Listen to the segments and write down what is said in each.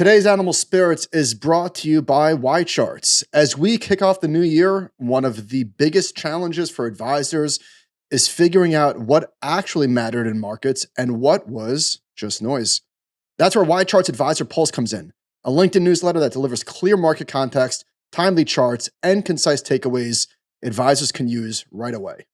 Today's Animal Spirits is brought to you by YCharts. As we kick off the new year, one of the biggest challenges for advisors is figuring out what actually mattered in markets and what was just noise. That's where YCharts Advisor Pulse comes in, a LinkedIn newsletter that delivers clear market context, timely charts, and concise takeaways advisors can use right away.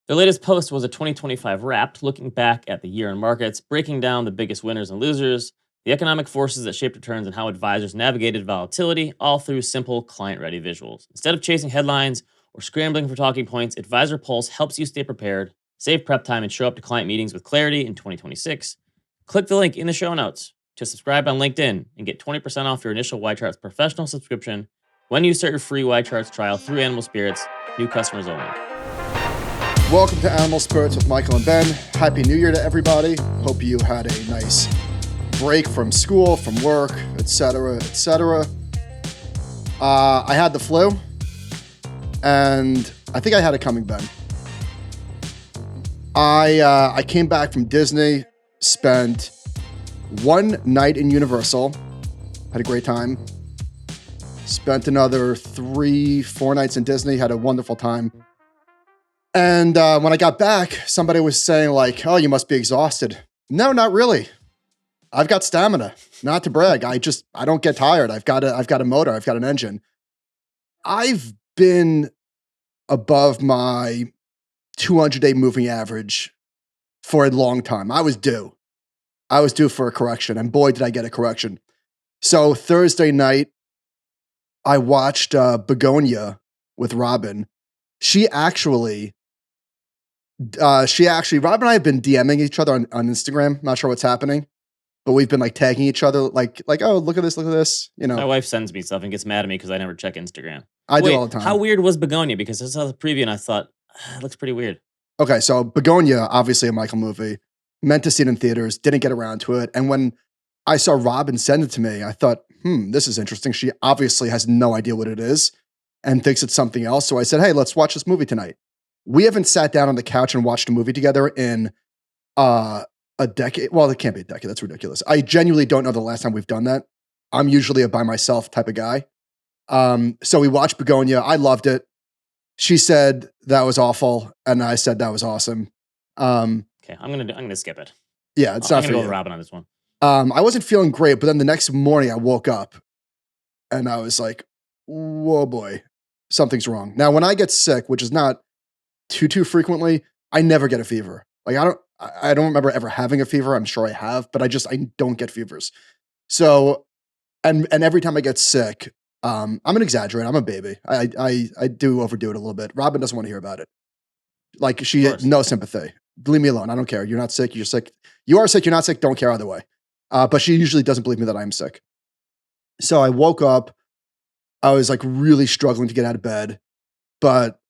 Their latest post was a 2025 wrap, looking back at the year in markets, breaking down the biggest winners and losers, the economic forces that shaped returns, and how advisors navigated volatility, all through simple, client-ready visuals. Instead of chasing headlines or scrambling for talking points, Advisor Pulse helps you stay prepared, save prep time, and show up to client meetings with clarity in 2026. Click the link in the show notes to subscribe on LinkedIn and get 20% off your initial YCharts professional subscription when you start your free YCharts trial through Animal Spirits, new customers only. Welcome to Animal Spirits with Michael and Ben. Happy New Year to everybody. Hope you had a nice break from school, from work, etc., etc. I had the flu, and I think I had it coming, Ben. I came back from Disney, spent one night in Universal, had a great time. Spent another 3-4 nights in Disney, had a wonderful time. And when I got back, somebody was saying like, "Oh, you must be exhausted." No, not really. I've got stamina, not to brag. I don't get tired. I've got a motor. I've got an engine. I've been above my 200-day moving average for a long time. I was due for a correction, and boy, did I get a correction. So Thursday night, I watched Begonia with Robin. Robin and I have been DMing each other on Instagram. Not sure what's happening. But we've been like tagging each other, like, oh, look at this, you know. My wife sends me stuff and gets mad at me because I never check Instagram. I do all the time. How weird was Begonia? Because I saw the preview and I thought, it looks pretty weird. Okay, so Begonia, obviously a Michael movie, meant to see it in theaters, didn't get around to it. And when I saw Robin send it to me, I thought, this is interesting. She obviously has no idea what it is and thinks it's something else. So I said, hey, let's watch this movie tonight. We haven't sat down on the couch and watched a movie together in a decade. Well, it can't be a decade. That's ridiculous. I genuinely don't know the last time we've done that. I'm usually a by myself type of guy. So we watched Begonia. I loved it. She said that was awful, and I said that was awesome. Okay, I'm gonna skip it. Yeah, it's not for you. I'm gonna go with Robin on this one. I wasn't feeling great, but then the next morning I woke up, and I was like, "Whoa, boy, something's wrong." Now, when I get sick, which is not too frequently, I never get a fever. Like I don't remember ever having a fever. I'm sure I have, but I don't get fevers. So, and every time I get sick, I'm an exaggerator. I'm a baby. I do overdo it a little bit. Robin doesn't want to hear about it. Like she had no sympathy. Leave me alone. I don't care. You're not sick. You're sick. You are sick. You're not sick. Don't care either way. But she usually doesn't believe me that I'm sick. So I woke up. I was like really struggling to get out of bed, but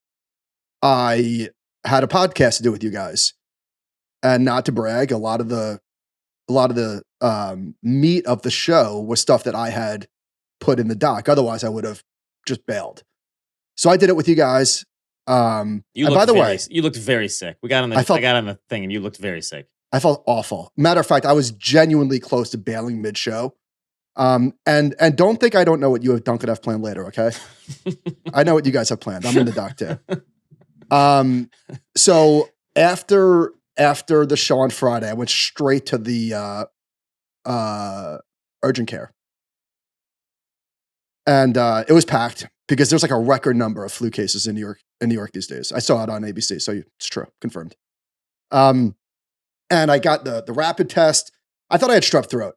I had a podcast to do with you guys. And not to brag, a lot of the meat of the show was stuff that I had put in the doc. Otherwise, I would have just bailed. So I did it with you guys. By the way, you looked very sick. I got on the thing, and you looked very sick. I felt awful. Matter of fact, I was genuinely close to bailing mid-show. And don't think I don't know what you have Duncan have planned later. Okay, I know what you guys have planned. I'm in the doc too. So after the show on Friday, I went straight to the urgent care. And it was packed because there's like a record number of flu cases in New York these days. I saw it on ABC, so it's true, confirmed. And I got the rapid test. I thought I had strep throat.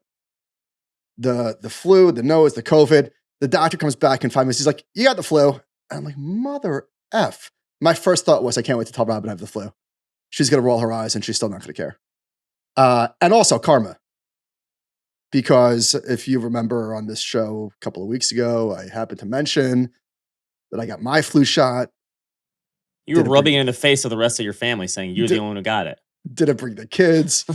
The flu, the nose, the COVID. The doctor comes back in 5 minutes. He's like, "You got the flu." And I'm like, "Mother F." My first thought was, I can't wait to tell Robin I have the flu. She's going to roll her eyes and she's still not going to care. And also karma. Because if you remember on this show a couple of weeks ago, I happened to mention that I got my flu shot. You were rubbing it in the face of the rest of your family saying you're the only one who got it. Didn't bring the kids.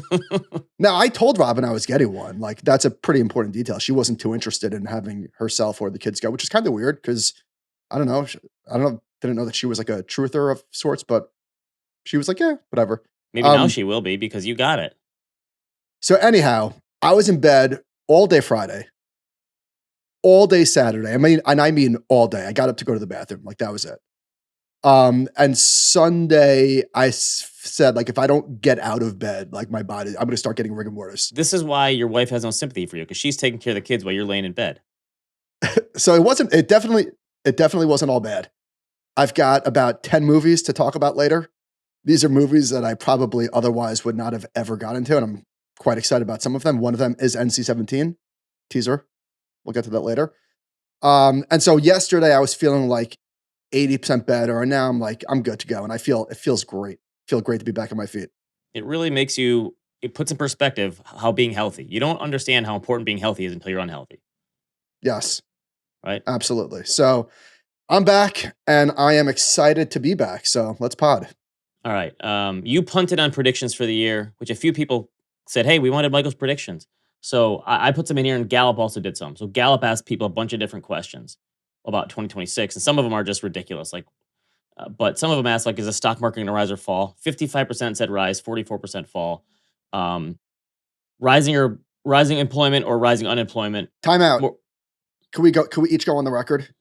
Now, I told Robin I was getting one. Like, that's a pretty important detail. She wasn't too interested in having herself or the kids go, which is kind of weird because I don't know. Didn't know that she was like a truther of sorts, but she was like, yeah, whatever. Maybe now she will be because you got it. So anyhow, I was in bed all day Friday. all day Saturday. I mean all day. I got up to go to the bathroom. Like that was it. And Sunday, I said, like, if I don't get out of bed, like my body, I'm going to start getting rigor mortis. This is why your wife has no sympathy for you, because she's taking care of the kids while you're laying in bed. So it definitely wasn't all bad. I've got about 10 movies to talk about later. These are movies that I probably otherwise would not have ever got into, and I'm quite excited about some of them. One of them is NC-17 teaser. We'll get to that later. And so yesterday I was feeling like 80% better, and now I'm like, I'm good to go. And it feels great. Feel great to be back on my feet. It really makes you, it puts in perspective how being healthy. You don't understand how important being healthy is until you're unhealthy. Yes. Right? Absolutely. So I'm back and I am excited to be back. So let's pod. All right. You punted on predictions for the year, which a few people said, hey, we wanted Michael's predictions. So I put some in here, and Gallup also did some. So Gallup asked people a bunch of different questions about 2026, and some of them are just ridiculous. Like, but some of them asked, like, is the stock market going to rise or fall? 55% said rise, 44% fall. Rising employment or rising unemployment. Time out. Can we each go on the record?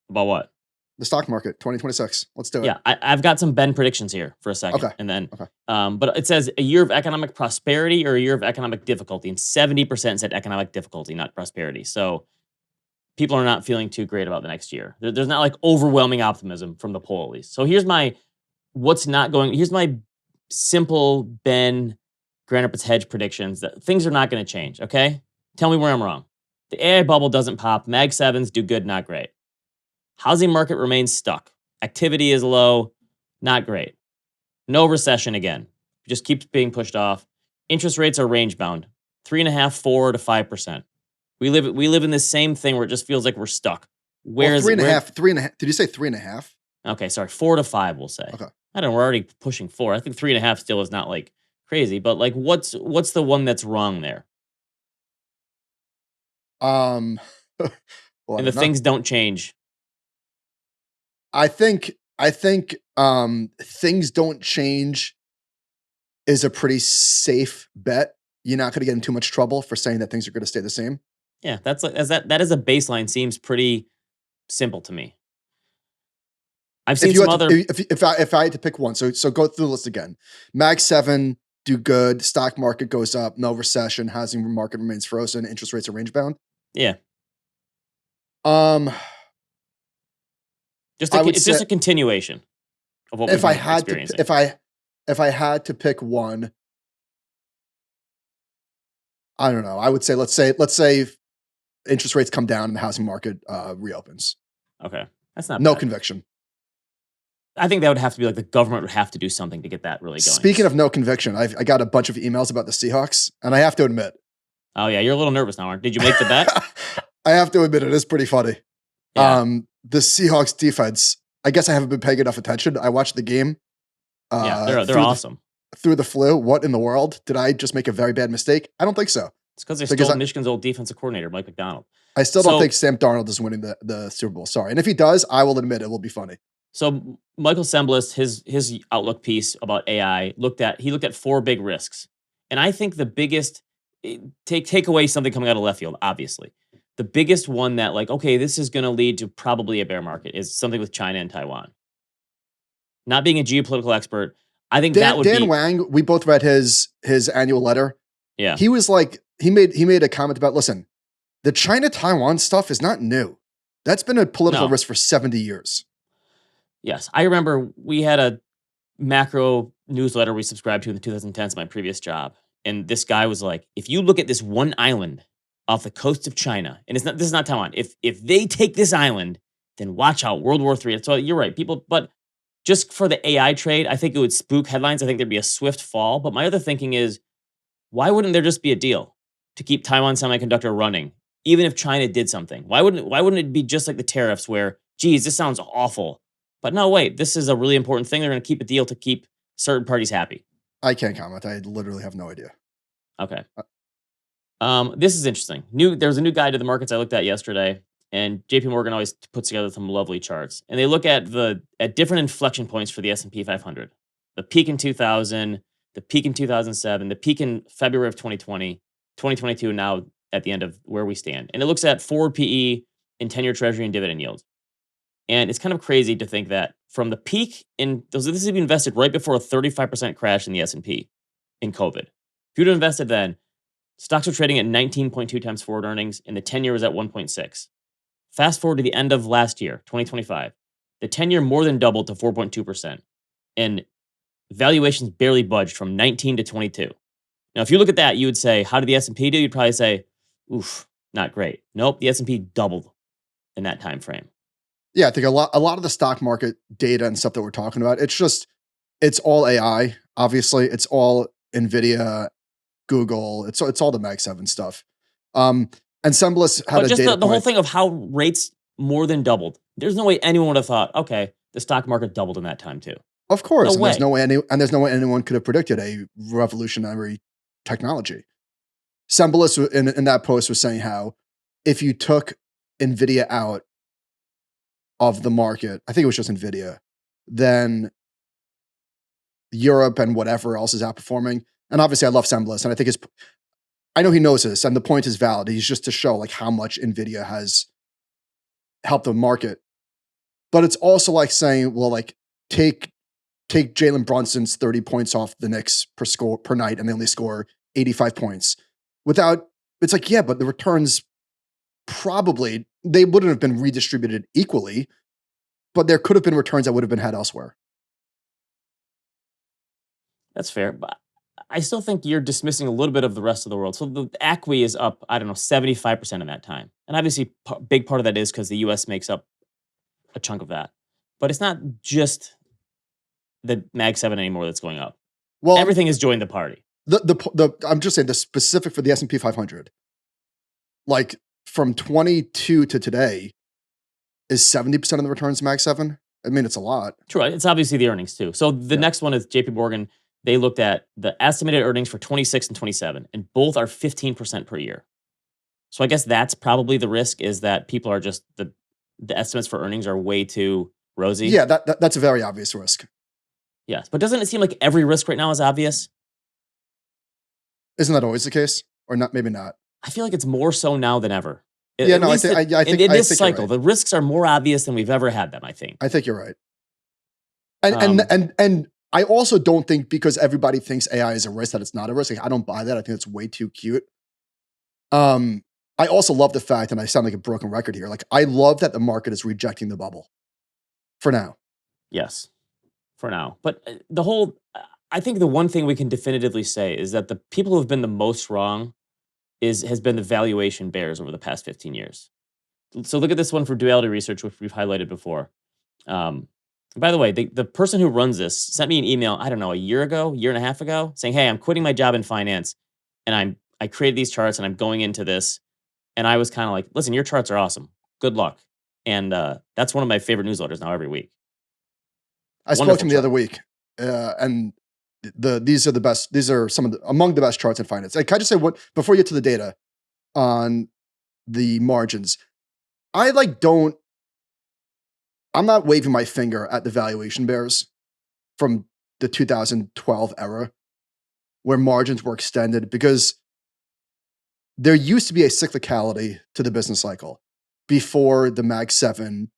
About what? The stock market, 2026. Let's do it. Yeah, I've got some Ben predictions here for a second. Okay. And then, okay. But it says a year of economic prosperity or a year of economic difficulty. And 70% said economic difficulty, not prosperity. So people are not feeling too great about the next year. There's not like overwhelming optimism from the poll, at least. So here's my simple Ben Grand Rapids Hedge predictions that things are not going to change, okay? Tell me where I'm wrong. The AI bubble doesn't pop. Mag 7s do good, not great. Housing market remains stuck. Activity is low, not great. No recession again. Just keeps being pushed off. Interest rates are range bound. 3.5%, 4 to 5%. We live in this same thing where it just feels like we're stuck. Well, 3.5. Did you say 3.5? Okay, sorry, 4 to 5, we'll say. Okay. I don't know, we're already pushing 4. I think 3.5 still is not like crazy, but like what's the one that's wrong there? Well, and the things don't change. I think things don't change is a pretty safe bet. You're not going to get in too much trouble for saying that things are going to stay the same. Yeah, that's like that as a baseline seems pretty simple to me. I've seen some other. If I had to pick one, so go through the list again. Mag 7 do good. Stock market goes up. No recession. Housing market remains frozen. Interest rates are range bound. Yeah. It's just a continuation of what we've been experiencing. If I had to pick one, I don't know. I would say let's say interest rates come down and the housing market reopens. Okay, that's not no bad. Conviction. I think that would have to be like the government would have to do something to get that really going. Speaking of no conviction, I got a bunch of emails about the Seahawks, and I have to admit. Oh yeah, you're a little nervous now, aren't you? Did you make the bet? I have to admit it is pretty funny. Yeah. The Seahawks defense, I guess I haven't been paying enough attention. I watched the game. Yeah, they're awesome. Through the flu. What in the world? Did I just make a very bad mistake? I don't think so. It's because they stole Michigan's old defensive coordinator, Mike McDonald. I still don't think Sam Darnold is winning the Super Bowl. Sorry. And if he does, I will admit it will be funny. So Michael Semblus, his outlook piece about AI looked at 4 big risks. And I think the biggest, take away something coming out of left field, obviously. The biggest one that like, okay, this is going to lead to probably a bear market is something with China and Taiwan. Not being a geopolitical expert, I think that would be... Dan Wang, we both read his annual letter. Yeah. He was like, he made a comment about, listen, the China-Taiwan stuff is not new. That's been a political risk for 70 years. Yes. I remember we had a macro newsletter we subscribed to in the 2010s, my previous job. And this guy was like, if you look at this one island off the coast of China, and this is not Taiwan, if they take this island, then watch out, World War III. So you're right, people, but just for the AI trade, I think it would spook headlines. I think there'd be a swift fall. But my other thinking is, why wouldn't there just be a deal to keep Taiwan Semiconductor running, even if China did something? Why wouldn't it be just like the tariffs where, geez, this sounds awful, but no, wait, this is a really important thing. They're going to keep a deal to keep certain parties happy. I can't comment. I literally have no idea. Okay. This is interesting. There's a new guide to the markets I looked at yesterday, and JP Morgan always puts together some lovely charts. And they look at different inflection points for the S&P 500. The peak in 2000, the peak in 2007, the peak in February of 2020, 2022, now at the end of where we stand. And it looks at forward PE and 10-year treasury and dividend yields. And it's kind of crazy to think that from the peak this is invested right before a 35% crash in the S&P in COVID. If you'd have invested then, stocks are trading at 19.2 times forward earnings, and the 10-year was at 1.6. Fast forward to the end of last year, 2025. The 10-year more than doubled to 4.2%. And valuations barely budged from 19 to 22. Now, if you look at that, you would say, how did the S&P do? You'd probably say, oof, not great. Nope, the S&P doubled in that time frame. Yeah, I think a lot of the stock market data and stuff that we're talking about, it's all AI. Obviously, it's all Nvidia, Google. It's all the Mag 7 stuff. And Semblus had But a just data the whole point. thing of how rates more than doubled. There's no way anyone would have thought, okay, the stock market doubled in that time too. Of course, No and way. there's no way anyone could have predicted a revolutionary technology. Semblus in that post was saying how if you took Nvidia out of the market, I think it was just Nvidia, then Europe and whatever else is outperforming. And obviously, I love Semblus, and I know he knows this, and the point is valid. He's just to show like how much Nvidia has helped the market. But it's also like saying, well, like take Jalen Brunson's 30 points off the Knicks per night, and they only score 85 points. It's like, yeah, but the returns probably they wouldn't have been redistributed equally, but there could have been returns that would have been had elsewhere. That's fair, but I still think you're dismissing a little bit of the rest of the world. So the ACWI is up, I don't know, 75% in that time. And obviously, big part of that is because the US makes up a chunk of that. But it's not just the Mag 7 anymore that's going up. Well, everything has joined the party. I'm just saying the specific for the S&P 500, like from 22 to today, is 70% of the returns Mag 7? I mean, it's a lot. True. It's obviously the earnings too. So the next one is JP Morgan. They looked at the estimated earnings for 26 and 27, and both are 15% per year. So I guess that's probably the risk, is that people are just, the estimates for earnings are way too rosy. Yeah, that's a very obvious risk. Yes. But doesn't it seem like every risk right now is obvious? Isn't that always the case? Or not? Maybe not. I feel like it's more so now than ever. I think in this cycle, right. the risks are more obvious than we've ever had them, I think. I think you're right. And I also don't think because everybody thinks AI is a risk that it's not a risk. Like, I don't buy that. I think it's way too cute. I also love the fact, and I sound like a broken record here, like I love that the market is rejecting the bubble for now. Yes, for now. But I think the one thing we can definitively say is that the people who have been the most wrong has been the valuation bears over the past 15 years. So look at this one for Duality Research, which we've highlighted before. By the way, the person who runs this sent me an email, I don't know, a year and a half ago, saying, hey, I'm quitting my job in finance, and I created these charts, and I'm going into this. And I was kind of like, listen, your charts are awesome. Good luck. And that's one of my favorite newsletters now every week. I spoke to him the other week, and these are the best. These are among the best charts in finance. Can I just say what before you get to the data on the margins? I'm not waving my finger at the valuation bears from the 2012 era where margins were extended, because there used to be a cyclicality to the business cycle before the Mag 7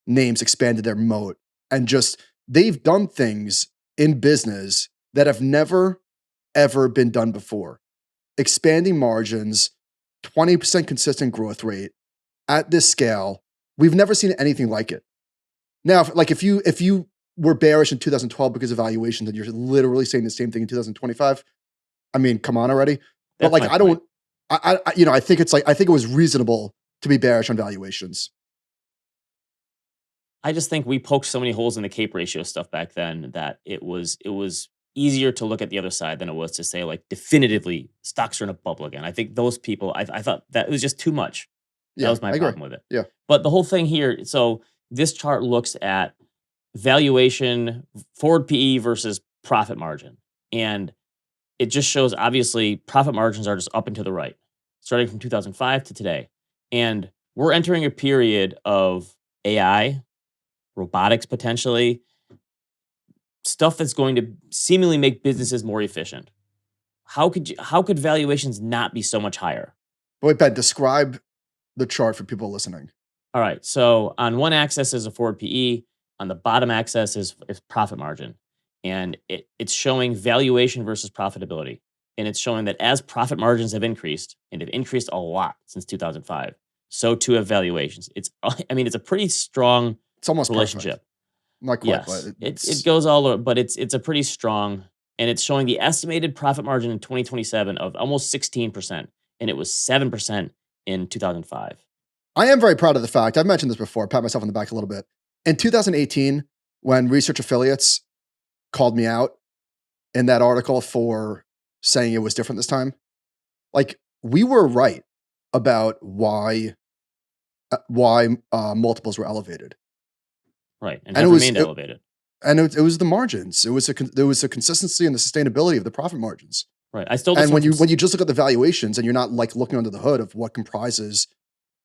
names expanded their moat, and just they've done things in business that have never, ever been done before. Expanding margins, 20% consistent growth rate at this scale. We've never seen anything like it. Now, like if you were bearish in 2012 because of valuations, and you're literally saying the same thing in 2025, I mean, come on already. But like, I think it was reasonable to be bearish on valuations. I just think we poked so many holes in the CAPE ratio stuff back then that it was easier to look at the other side than it was to say, like, definitively stocks are in a bubble again. I think those people, I thought that it was just too much. That was my problem with it. Yeah. But the whole thing here, so this chart looks at valuation, forward PE versus profit margin. And it just shows, obviously, profit margins are just up and to the right, starting from 2005 to today. And we're entering a period of AI, robotics potentially, stuff that's going to seemingly make businesses more efficient. How could valuations not be so much higher? Wait, Ben, describe the chart for people listening. All right. So on one axis is a forward PE. On the bottom axis is profit margin. And it's showing valuation versus profitability. And it's showing that as profit margins have increased, and they've increased a lot since 2005, so too have valuations. I mean, it's a pretty strong It's almost perfect. relationship. Not quite, but Yes. It goes all over, but it's a pretty strong, and it's showing the estimated profit margin in 2027 of almost 16%. And it was 7% in 2005. I am very proud of the fact, I've mentioned this before, pat myself on the back a little bit. In 2018, when Research Affiliates called me out in that article for saying it was different this time, like we were right about why multiples were elevated. Right. And And have remained elevated. And it was the margins. There was a consistency and the sustainability of the profit margins. Right. I still And when you just look at the valuations and you're not like looking under the hood of what comprises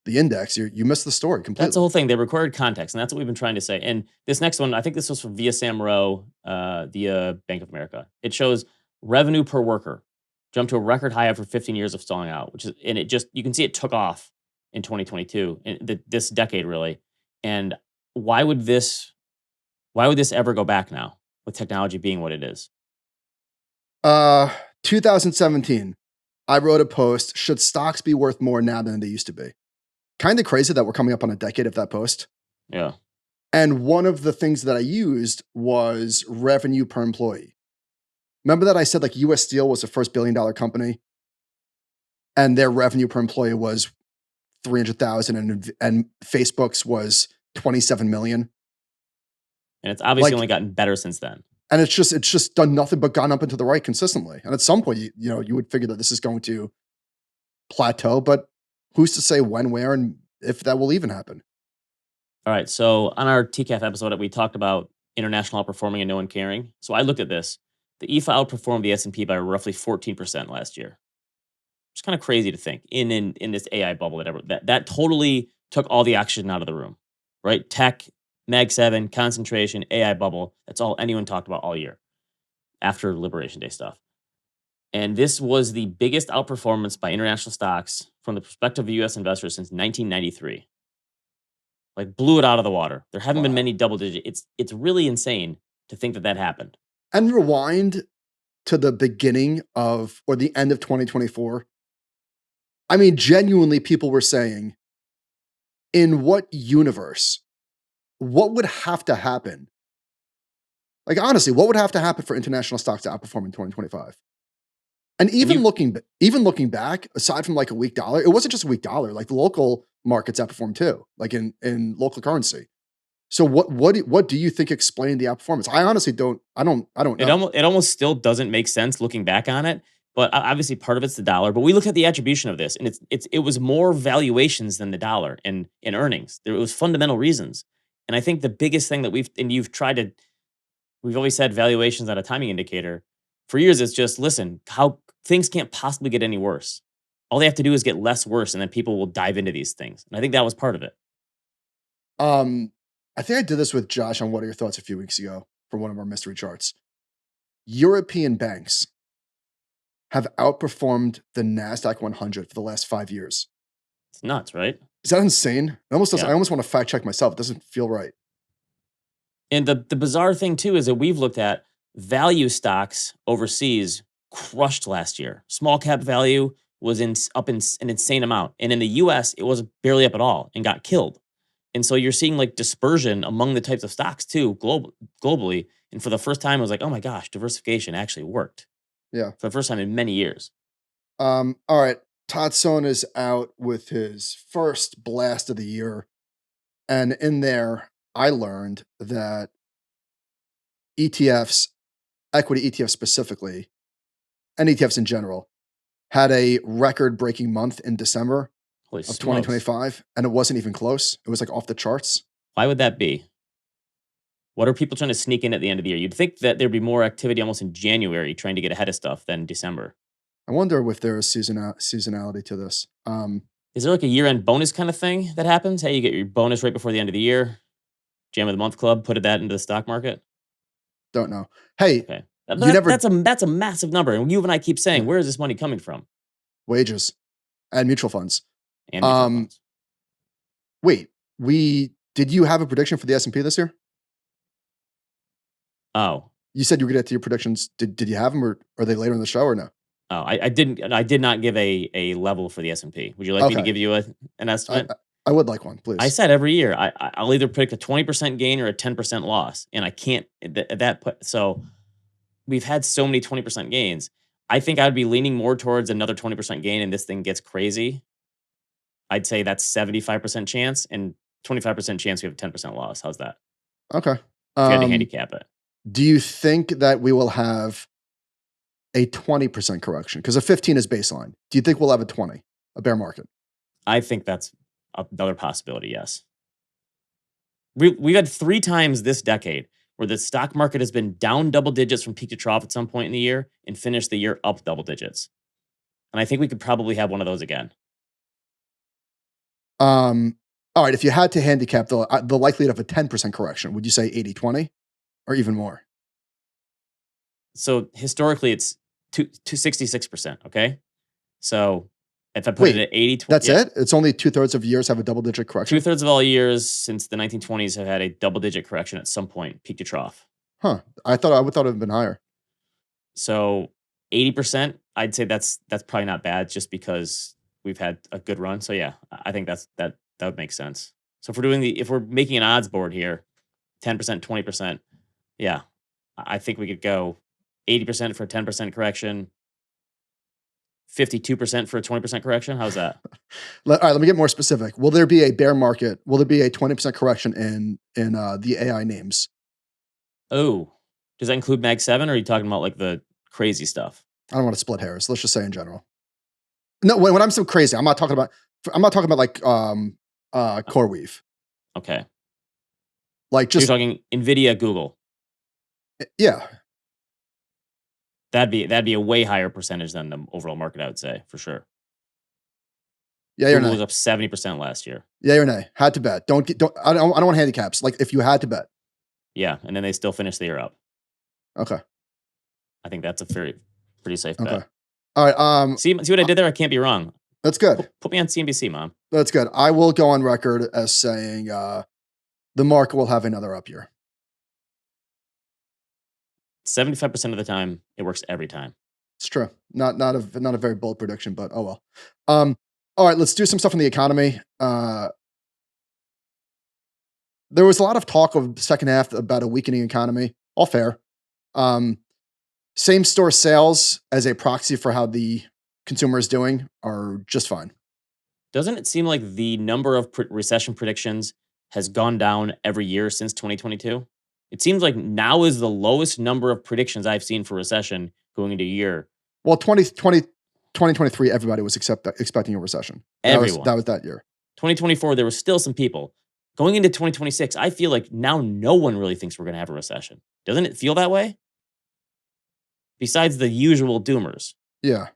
the index, you miss the story completely. That's the whole thing. They required context, and that's what we've been trying to say. And this next one, I think this was from Via Sam Rowe, via Bank of America. It shows revenue per worker jumped to a record high after 15 years of stalling out, and it just, you can see it took off in 2022, in this decade really. And why would this ever go back now with technology being what it is? 2017, I wrote a post, should stocks be worth more now than they used to be? Kind of crazy that we're coming up on a decade of that post. Yeah. And one of the things that I used was revenue per employee. Remember that I said like US Steel was the first billion-dollar company and their revenue per employee was 300,000 and Facebook's was 27 million. And it's obviously only gotten better since then. And it's just done nothing but gone up into the right consistently. And at some point, you would figure that this is going to plateau, but who's to say when, where, and if that will even happen? All right. So on our TCAF episode, we talked about international outperforming and no one caring. So I looked at this. The IFA outperformed the S&P by roughly 14% last year. It's kind of crazy to think in this AI bubble that totally took all the oxygen out of the room, right? Tech, Mag 7, concentration, AI bubble. That's all anyone talked about all year after Liberation Day stuff. And this was the biggest outperformance by international stocks from the perspective of US investors since 1993. Like blew it out of the water. There haven't been many double digit. It's really insane to think that happened. And rewind to the beginning of, or the end of 2024. I mean, genuinely, people were saying, in what universe, what would have to happen? Like, honestly, what would have to happen for international stocks to outperform in 2025? And even looking back, aside from like a weak dollar, it wasn't just a weak dollar. Like the local markets outperformed too, like in local currency. So what do you think explained the outperformance? I honestly don't. I don't know. It almost still doesn't make sense looking back on it. But obviously, part of it's the dollar. But we looked at the attribution of this, and it was more valuations than the dollar in earnings. There was fundamental reasons, and I think the biggest thing that we've always said valuations not a timing indicator. For years, it's just listen, how things can't possibly get any worse. All they have to do is get less worse, and then people will dive into these things. And I think that was part of it. I think I did this with Josh on What Are Your Thoughts a few weeks ago for one of our mystery charts. European banks have outperformed the NASDAQ 100 for the last 5 years. It's nuts, right? Is that insane? It almost does. Yeah. I almost want to fact check myself. It doesn't feel right. And the bizarre thing too is that we've looked at value stocks overseas crushed last year. Small cap value was up in an insane amount. And in the US, it was barely up at all and got killed. And so you're seeing like dispersion among the types of stocks too, globally. And for the first time, I was like, oh my gosh, diversification actually worked. Yeah. For the first time in many years. All right. Todd Sohn is out with his first blast of the year. And in there, I learned that ETFs, equity ETFs specifically, and ETFs in general, had a record-breaking month in December of 2025, and it wasn't even close. It was like off the charts. Why would that be? What are people trying to sneak in at the end of the year? You'd think that there'd be more activity almost in January trying to get ahead of stuff than December. I wonder if there is seasonality to this. Is there like a year-end bonus kind of thing that happens? Hey, you get your bonus right before the end of the year. Jam of the Month Club, put that into the stock market? Don't know. Hey, okay. That's a massive number. And you and I keep saying, where is this money coming from? Wages. and mutual funds. and mutual Um, funds. Wait, did you have a prediction for the S&P this year? Oh, You said you were going to get to your predictions. Did you have them, or are they later in the show, or no? oh, I didn't. I did not give a level for the S&P. Would you like me to Okay, give you an I, estimate? I I would like one, I please. said every year I'll either predict a 20% gain or a 10% loss, and I can't so we've had so many 20% gains. I think I'd be leaning more towards another 20% gain, and this thing gets crazy. I'd say that's 75% chance and 25% chance we have a 10% loss. How's that? Okay. If you had to Um, handicap it, do you think that we will have a 20% correction? Because a 15 is baseline. Do you think we'll have a 20, a bear market? I think that's another possibility. Yes, we had 3 times this decade where the stock market has been down double digits from peak to trough at some point in the year and finished the year up double digits. And I think we could probably have one of those again. All right. If you had to handicap the likelihood of a 10% correction, would you say 80-20 or even more? So historically, it's to 66%. Okay. So if I put it Wait, at 80, that's yeah, it? It's only 2/3 of years have a double-digit correction? 2/3 of all years since the 1920s have had a double digit correction at some point, peak to trough. Huh. I would thought it would have been higher. So 80%, I'd say that's probably not bad just because we've had a good run. So yeah, I think that would make sense. So if we're making an odds board here, 10%, 20%, yeah, I think we could go 80% for a 10% correction, 52% for a 20% correction. How's that? All right, let me get more specific. Will there be a bear market? Will there be a 20% correction in the AI names? Oh, does that include Mag 7 or are you talking about like the crazy stuff? I don't want to split hairs. Let's just say in general. No, when I'm so crazy, I'm not talking about like core weave. Okay. Like So you're just talking Nvidia, Google. yeah. That'd be a way higher percentage than the overall market, I would say, for sure. Yeah or Google was nay? up 70% last year. Yeah or nay? Had to bet. I don't want handicaps. Like if you had to bet. Yeah, and then they still finished the year up. Okay. I think that's a pretty safe Okay. bet. All right. See what I did there? I can't be wrong. That's good. Put me on CNBC, Mom. That's good. I will go on record as saying the market will have another up year. 75% of the time, it works every time. It's true. Not a very bold prediction, but oh well. All right, let's do some stuff in the economy. There was a lot of talk of the second half about a weakening economy. All fair. Same store sales as a proxy for how the consumer is doing are just fine. Doesn't it seem like the number of recession predictions has gone down every year since 2022? It seems like now is the lowest number of predictions I've seen for recession going into a year. Well, 2023, everybody was expecting a recession. Everyone. That was that year. 2024, there were still some people. Going into 2026, I feel like now no one really thinks we're going to have a recession. Doesn't it feel that way? Besides the usual doomers. Yeah.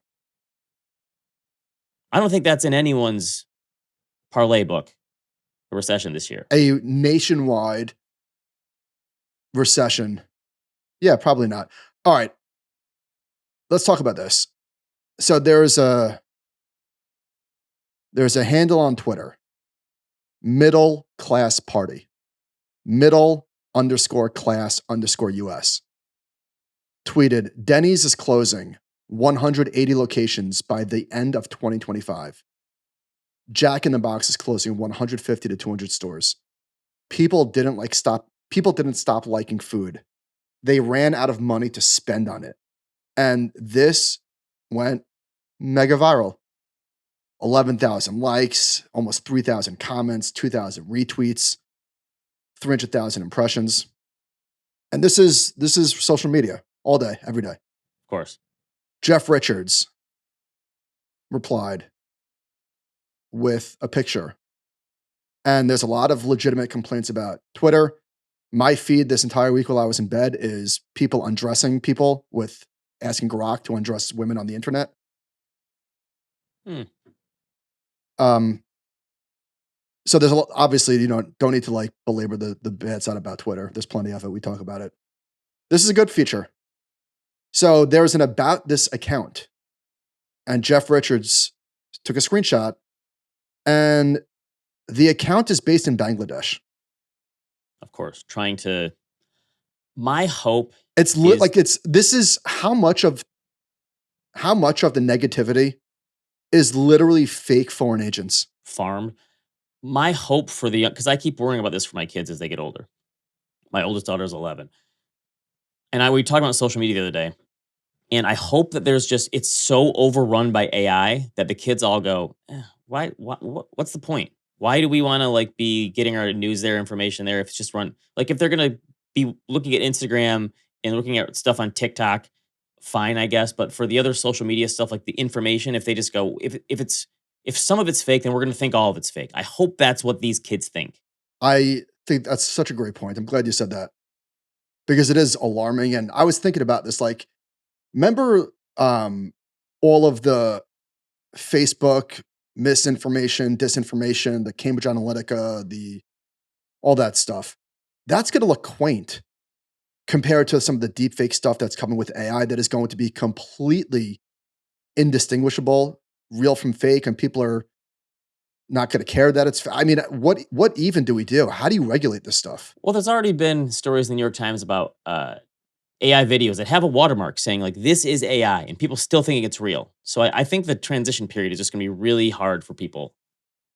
I don't think that's in anyone's parlay book, a recession this year. A nationwide recession. Yeah, probably not. All right. Let's talk about this. So there's a handle on Twitter, middle class party, middle_class_US. Tweeted, Denny's is closing 180 locations by the end of 2025. Jack in the Box is closing 150 to 200 stores. People didn't stop liking food. They ran out of money to spend on it. And this went mega viral. 11,000 likes, almost 3,000 comments, 2,000 retweets, 300,000 impressions. And this is social media all day, every day. Of course. Jeff Richards replied with a picture. And there's a lot of legitimate complaints about Twitter. My feed this entire week while I was in bed is people undressing people with asking Grok to undress women on the internet. So there's obviously, don't need to like belabor the bad side about Twitter. There's plenty of it. We talk about it. This is a good feature. So there's an about this account, and Jeff Richards took a screenshot, and the account is based in Bangladesh. Of course, trying to. My hope It's is this is how much of the negativity is literally fake foreign agents. farmed. My hope for the because I keep worrying about this for my kids as they get older. My oldest daughter is 11, and we talked about social media the other day. And I hope that there's just it's so overrun by AI that the kids all go, why? What's the point? Why do we want to like be getting our news there, information there? If it's just run like if they're gonna be looking at Instagram and looking at stuff on TikTok, fine, I guess. But for the other social media stuff, like the information, if they just go, if some of it's fake, then we're gonna think all of it's fake. I hope that's what these kids think. I think that's such a great point. I'm glad you said that because it is alarming. And I was thinking about this, like, remember all of the Facebook misinformation, disinformation, the Cambridge Analytica, all that stuff. That's going to look quaint compared to some of the deep fake stuff that's coming with AI that is going to be completely indistinguishable, real from fake, and people are not going to care that it's. I mean, what even do we do? How do you regulate this stuff? Well, there's already been stories in the New York Times about AI videos that have a watermark saying like this is AI, and people still thinking it's real. So I think the transition period is just going to be really hard for people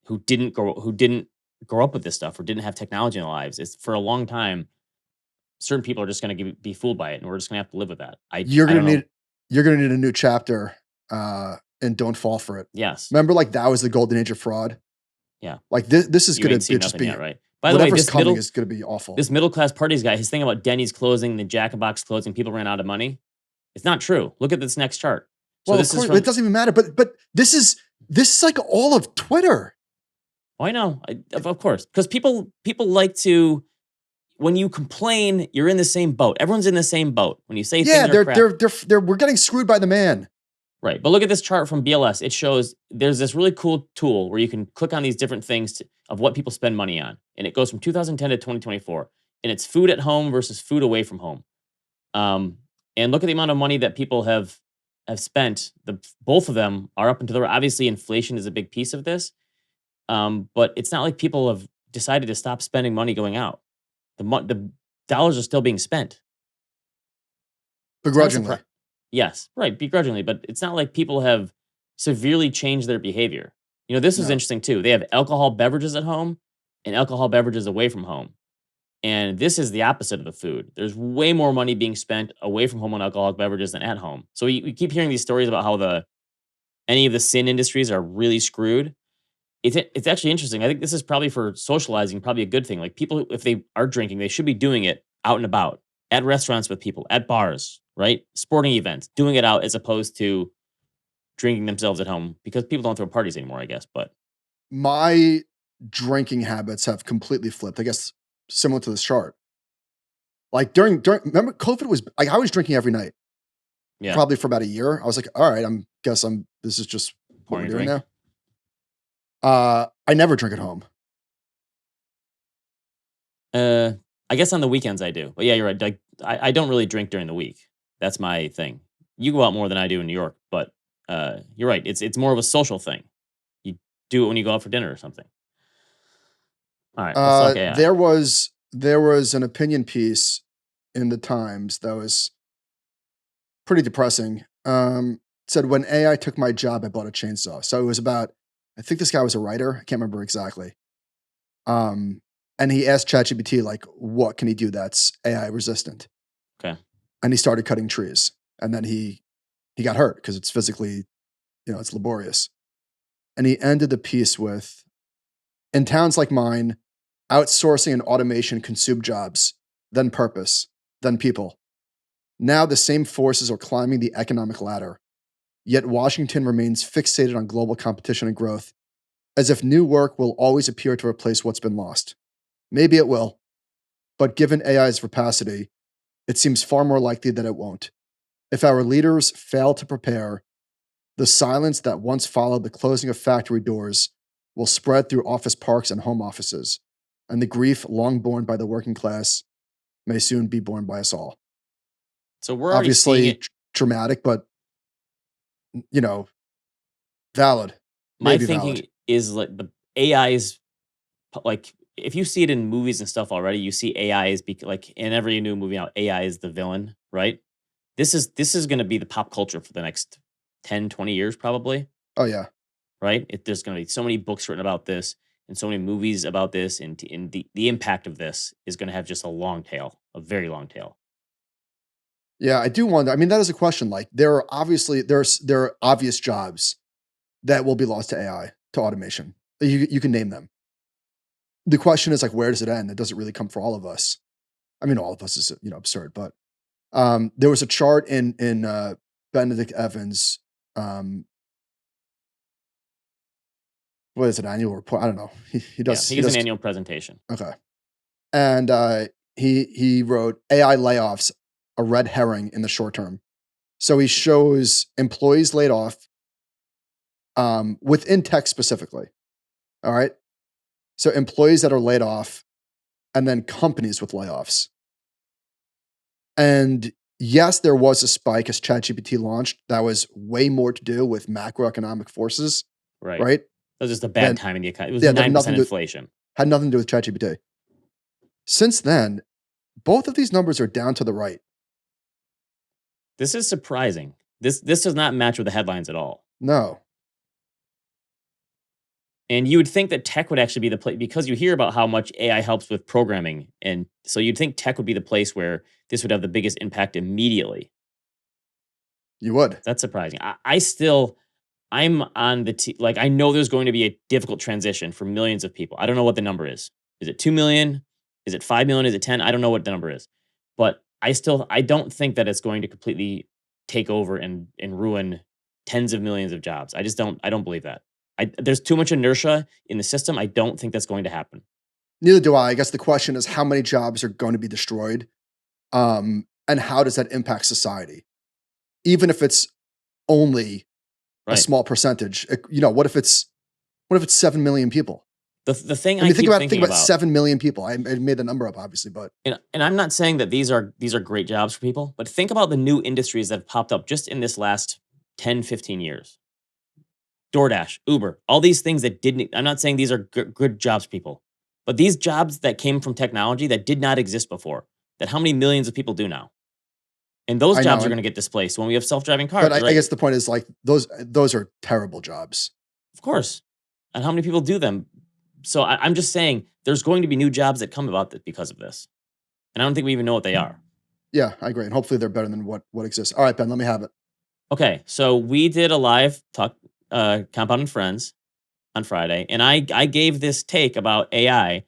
who didn't grow up with this stuff or didn't have technology in their lives. It's for a long time. Certain people are just going to be fooled by it, and we're just going to have to live with that. You're I gonna don't know. need you're gonna need a new chapter, and don't fall for it. Yes, Remember, like that was the golden age of fraud. yeah. Like this is You gonna ain't seen just nothing be yet, right? By the way, whatever's coming is gonna be awful. this middle class parties guy, his thing about Denny's closing, the Jack in the Box closing, people ran out of money. It's not true. Look at this next chart. So Well, of this is course, from. it doesn't even matter. But this is like all of Twitter. Oh, I know, of course, because people like to. When you complain, you're in the same boat. Everyone's in the same boat. When you say Yeah, things are crap, we're getting screwed by the man. right? But look at this chart from BLS. It shows there's this really cool tool where you can click on these different things of what people spend money on, and it goes from 2010 to 2024, and it's food at home versus food away from home. And look at the amount of money that people have spent. Both of them are up into the obviously inflation is a big piece of this, but it's not like people have decided to stop spending money going out. The dollars are still being spent. It's not a Begrudgingly. surprise. Yes, right, begrudgingly, but it's not like people have severely changed their behavior. You know, this is No. interesting too. They have alcohol beverages at home and alcohol beverages away from home. And this is the opposite of the food. There's way more money being spent away from home on alcoholic beverages than at home. So we keep hearing these stories about how any of the sin industries are really screwed. It's actually interesting. I think this is probably for socializing, probably a good thing. Like people, if they are drinking, they should be doing it out and about, at restaurants with people, at bars, right? Sporting events, doing it out as opposed to drinking themselves at home because people don't throw parties anymore, I guess. But My drinking habits have completely flipped. I guess similar to this chart. Like during remember COVID was like I was drinking every night, yeah, probably for about a year. I was like, all right, this is just what pouring we're a doing drink. now. I never drink at home. I guess on the weekends I do. But yeah, you're right. Like I don't really drink during the week. That's my thing. You go out more than I do in New York, but you're right. It's more of a social thing. You do it when you go out for dinner or something. All right, let's talk AI. There was an opinion piece in the Times that was pretty depressing. Said when AI took my job, I bought a chainsaw. So it was about. I think this guy was a writer. I can't remember exactly. And he asked ChatGPT like, what can he do that's AI resistant? Okay. And he started cutting trees, and then he got hurt because it's physically, it's laborious. And he ended the piece with, in towns like mine, outsourcing and automation consume jobs, then purpose, then people. Now the same forces are climbing the economic ladder. Yet Washington remains fixated on global competition and growth, as if new work will always appear to replace what's been lost. Maybe it will, but given AI's rapacity, it seems far more likely that it won't. If our leaders fail to prepare, the silence that once followed the closing of factory doors will spread through office parks and home offices, and the grief long borne by the working class may soon be borne by us all. So we're already seeing Obviously, it. dramatic, but, valid. My Maybe valid. thinking is like the AI is like if you see it in movies and stuff already, you see AI is like in every new movie now, AI is the villain, right? This is going to be the pop culture for the next 10, 20 years probably, Oh yeah. right? There's going to be so many books written about this and so many movies about this, and the impact of this is going to have just a long tail, a very long tail. Yeah, I do wonder. I mean, that is a question. Like, there are obvious jobs that will be lost to AI, to automation. You can name them. The question is like, where does it end? It doesn't really come for all of us. I mean, all of us is absurd, but there was a chart in Benedict Evans. Um, what is it? Annual report? I don't know. He Yeah, does. he He gives an does. annual presentation. Okay. And he wrote AI layoffs a red herring in the short term. So he shows employees laid off within tech specifically. All right. So employees that are laid off, and then companies with layoffs. And yes, there was a spike as ChatGPT launched. That was way more to do with macroeconomic forces, Right. right? That was just a bad Then time in the economy. It was yeah, that 9% inflation. had nothing to do with ChatGPT. Since then, both of these numbers are down to the right. This is surprising. This does not match with the headlines at all. No. And you would think that tech would actually be the place because you hear about how much AI helps with programming. And so you'd think tech would be the place where this would have the biggest impact immediately. You would. That's surprising. I'm on like, I know there's going to be a difficult transition for millions of people. I don't know what the number is. Is it 2 million? Is it 5 million? Is it 10? I don't know what the number is. But I don't think that it's going to completely take over and ruin tens of millions of jobs. I don't believe that. There's too much inertia in the system. I don't think that's going to happen. Neither do I. I guess the question is how many jobs are going to be destroyed, and how does that impact society? Even if it's only a Right. small percentage, what if it's 7 million people? The thing I mean, I keep think thinking about about, 7 million people. I made the number up, obviously, but and I'm not saying that these are great jobs for people, but think about the new industries that have popped up just in this last 10, 15 years. DoorDash, Uber, all these things that didn't, I'm not saying these are good jobs for people, but these jobs that came from technology that did not exist before, that how many millions of people do now? And those I jobs know. are going to get displaced when we have self-driving But cars, I right? guess the point is like those are terrible jobs. Of course. And how many people do them? So I'm just saying there's going to be new jobs that come about because of this. And I don't think we even know what they are. Yeah, I agree. And hopefully they're better than what exists. All right, Ben, let me have it. Okay, so we did a live talk, Compound and Friends on Friday, and I gave this take about AI,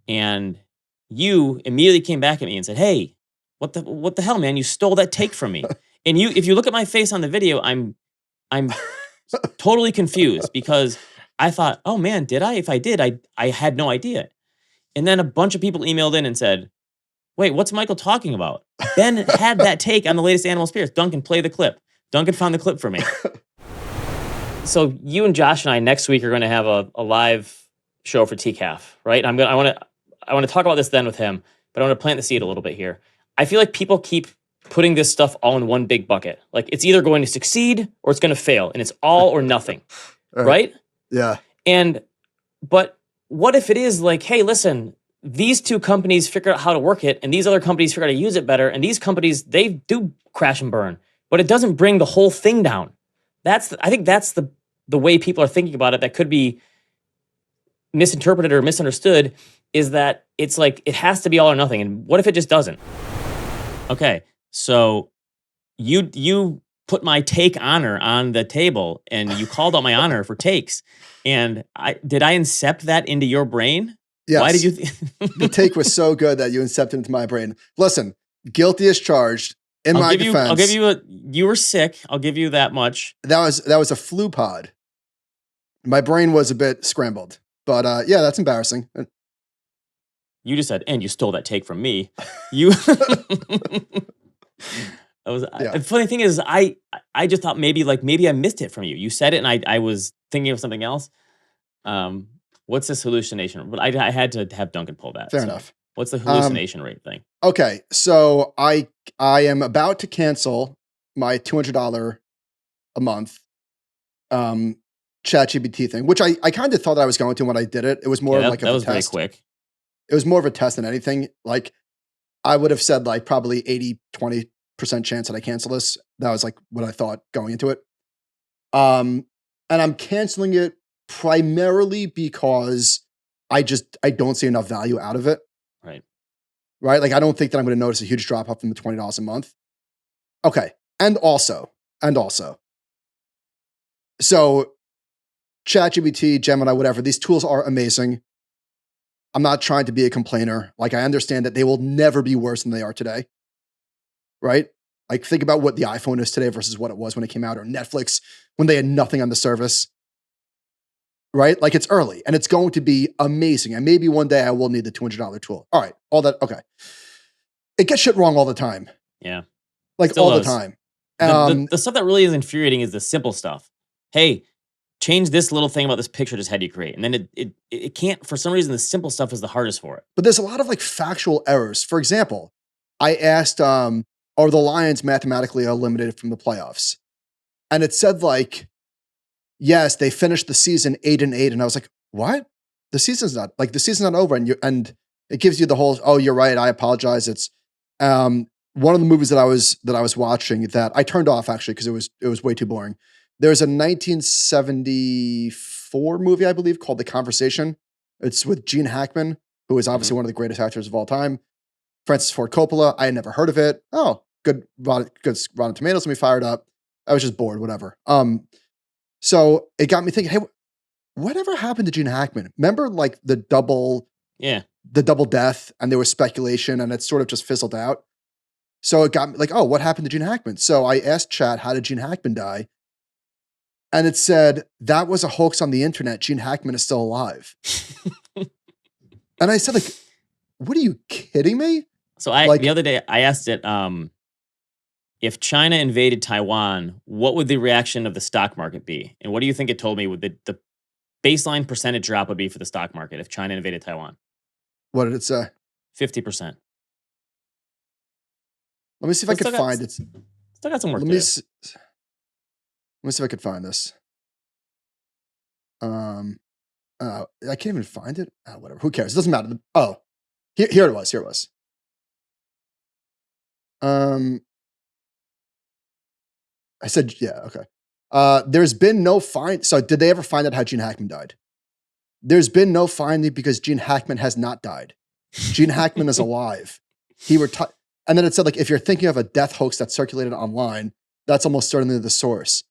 and you immediately came back at me and said, "Hey, what the hell, man? You stole that take from me." And if you look at my face on the video, I'm totally confused because I thought, "Oh man, did I? If I did, I had no idea." And then a bunch of people emailed in and said, "Wait, what's Michael talking about? Ben had that take on the latest Animal Spirits. Duncan, play the clip." Duncan found the clip for me. So you and Josh and I next week are going to have a live show for TCAF, right? I want to talk about this then with him, but I want to plant the seed a little bit here. I feel like people keep putting this stuff all in one big bucket. Like it's either going to succeed or it's going to fail, and it's all or nothing, right? Yeah. But what if it is like, hey, listen, these two companies figure out how to work it, and these other companies figure out how to use it better, and these companies, they do crash and burn, but it doesn't bring the whole thing down. I think that's the way people are thinking about it that could be misinterpreted or misunderstood, is that it's like it has to be all or nothing. And what if it just doesn't? Okay, so you put my take honor on the table and you called out my honor for takes. And did I incept that into your brain? Yes. Why did you? The take was so good that you incepted into my brain. Listen, guilty as charged. In my defense, I'll give you you were sick. I'll give you that much. That was a flu pod. My brain was a bit scrambled, but yeah, that's embarrassing. You just said, and you stole that take from me. You. The funny thing is, I just thought maybe I missed it from you. You said it, and I was thinking of something else. What's this hallucination? But I had to have Duncan pull that. Fair enough. What's the hallucination rate thing? Okay, so I am about to cancel my $200 a month ChatGPT thing, which I kind of thought that I was going to when I did it. It was more Yeah, of like that a was very test. quick. It was more of a test than anything. Like I would have said like probably 80-20% chance that I cancel this. That was like what I thought going into it. And I'm canceling it primarily because I don't see enough value out of it. Right. Right? Like I don't think that I'm going to notice a huge drop off from the $20 a month. Okay. And also, so ChatGPT, Gemini, whatever, these tools are amazing. I'm not trying to be a complainer. Like I understand that they will never be worse than they are today. Right? Like think about what the iPhone is today versus what it was when it came out, or Netflix when they had nothing on the service. Right? Like it's early and it's going to be amazing. And maybe one day I will need the $200 tool. All right. All that. Okay. It gets shit wrong all the time. Yeah. Like Still all does. the time. The stuff that really is infuriating is the simple stuff. Hey, change this little thing about this picture just had you create. And then it can't, for some reason, the simple stuff is the hardest for it. But there's a lot of like factual errors. For example, I asked, are the Lions mathematically eliminated from the playoffs? And it said like, yes, they finished the season 8-8. And I was like, what? The season's not over. And it gives you the whole, oh, you're right. I apologize. It's one of the movies that I was watching that I turned off actually because it was way too boring. There's a 1974 movie, I believe, called The Conversation. It's with Gene Hackman, who is obviously one of the greatest actors of all time. Francis Ford Coppola. I had never heard of it. Oh, good Rotten Tomatoes. Let me fire it up. I was just bored, whatever. So it got me thinking, hey, whatever happened to Gene Hackman? Remember like the double death, and there was speculation and it sort of just fizzled out. So it got me like, oh, what happened to Gene Hackman? So I asked Chat, how did Gene Hackman die? And it said, that was a hoax on the internet. Gene Hackman is still alive. And I said, like, what are you kidding me? So the other day I asked it, if China invaded Taiwan, what would the reaction of the stock market be? And what do you think it told me would the baseline percentage drop would be for the stock market if China invaded Taiwan? What did it say? 50%. Let me see if I can find it. Still got some work to do. Let me see if I could find this. I can't even find it. Oh, whatever. Who cares? It doesn't matter. Oh, here it was. I said, yeah, okay. There's been no find. So did they ever find out how Gene Hackman died? There's been no finding because Gene Hackman has not died. Gene Hackman is alive. He retired. And then it said, like, if you're thinking of a death hoax that circulated online, that's almost certainly the source.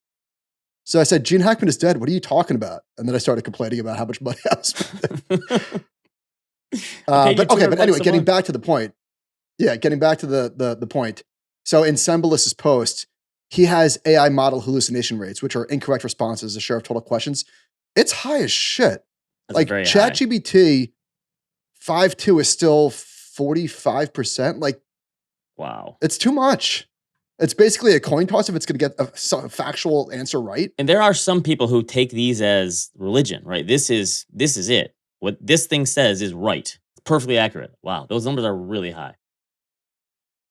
So I said, Gene Hackman is dead. What are you talking about? And then I started complaining about how much money I was spending. But anyway, getting back to the point. Yeah, getting back to the point. So in Sembolis's post, he has AI model hallucination rates, which are incorrect responses as a share of total questions. It's high as shit. That's like ChatGPT 5.2 is still 45%. Like, wow, it's too much. It's basically a coin toss if it's going to get a factual answer right. And there are some people who take these as religion, right? This is it. What this thing says is right. It's perfectly accurate. Wow, those numbers are really high.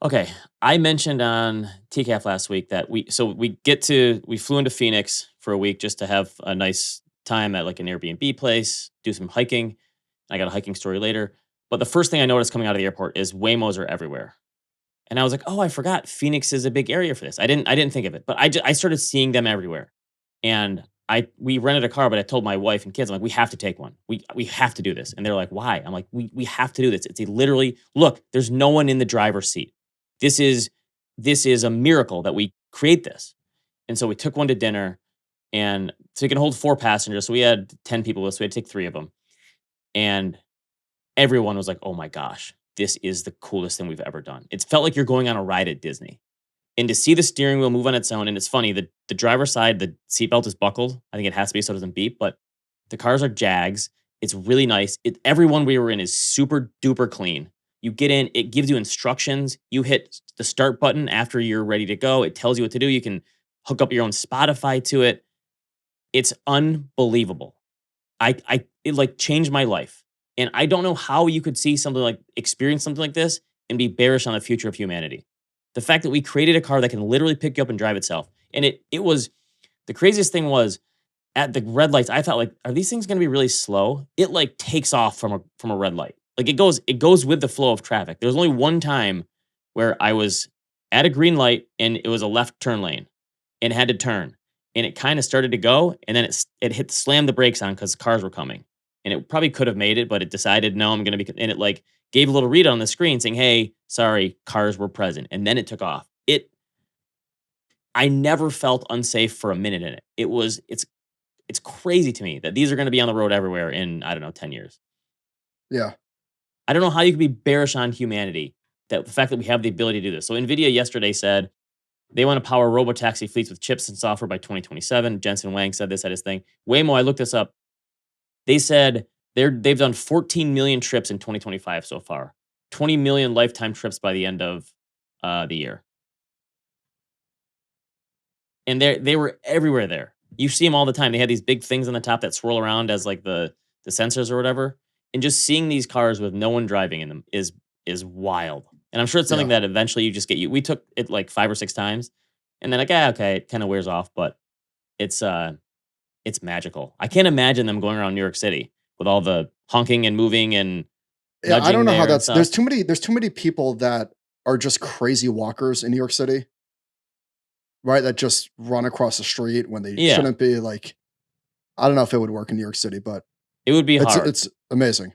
Okay, I mentioned on TCAF last week that we flew into Phoenix for a week just to have a nice time at like an Airbnb place, do some hiking. I got a hiking story later. But the first thing I noticed coming out of the airport is Waymos are everywhere. And I was like, oh, I forgot Phoenix is a big area for this. I didn't think of it, but I started seeing them everywhere. And we rented a car, but I told my wife and kids, I'm like, we have to take one. We have to do this. And they're like, why? I'm like, we have to do this. It's literally, look, there's no one in the driver's seat. This is a miracle that we create this. And so we took one to dinner, and so we can hold 4 passengers. So we had 10 people with us. So we had to take 3 of them. And everyone was like, oh my gosh, this is the coolest thing we've ever done. It felt like you're going on a ride at Disney. And to see the steering wheel move on its own, and it's funny, the driver's side, the seatbelt is buckled. I think it has to be so it doesn't beep, but the cars are Jags. It's really nice. Everyone we were in is super duper clean. You get in, it gives you instructions. You hit the start button after you're ready to go. It tells you what to do. You can hook up your own Spotify to it. It's unbelievable. It like changed my life. And I don't know how you could experience something like this and be bearish on the future of humanity. The fact that we created a car that can literally pick you up and drive itself. And it was, the craziest thing was, at the red lights, I thought like, are these things going to be really slow? It like takes off from a red light. Like it goes with the flow of traffic. There was only one time where I was at a green light and it was a left turn lane and had to turn, and it kind of started to go, and then it hit slammed the brakes on because cars were coming, and it probably could have made it, but it decided no, I'm going to be, and it like gave a little read on the screen saying, hey, sorry, cars were present, and then it took off. I never felt unsafe for a minute in it. It's crazy to me that these are going to be on the road everywhere in, I don't know, 10 years. Yeah. I don't know how you could be bearish on humanity, that the fact that we have the ability to do this. So NVIDIA yesterday said they want to power robotaxi fleets with chips and software by 2027. Jensen Huang said this at his thing. Waymo, I looked this up. They said they've done 14 million trips in 2025 so far. 20 million lifetime trips by the end of the year. And they were everywhere there. You see them all the time. They had these big things on the top that swirl around as like the sensors or whatever. And just seeing these cars with no one driving in them is wild. And I'm sure it's something that eventually you just get you. We took it like 5 or 6 times, and then like, okay, it kind of wears off, but it's magical. I can't imagine them going around New York City with all the honking and moving and nudging. I don't know how there and that's. stuff. There's too many people that are just crazy walkers in New York City, right? That just run across the street when they shouldn't be. Like, I don't know if it would work in New York City, but it would be hard. It's amazing.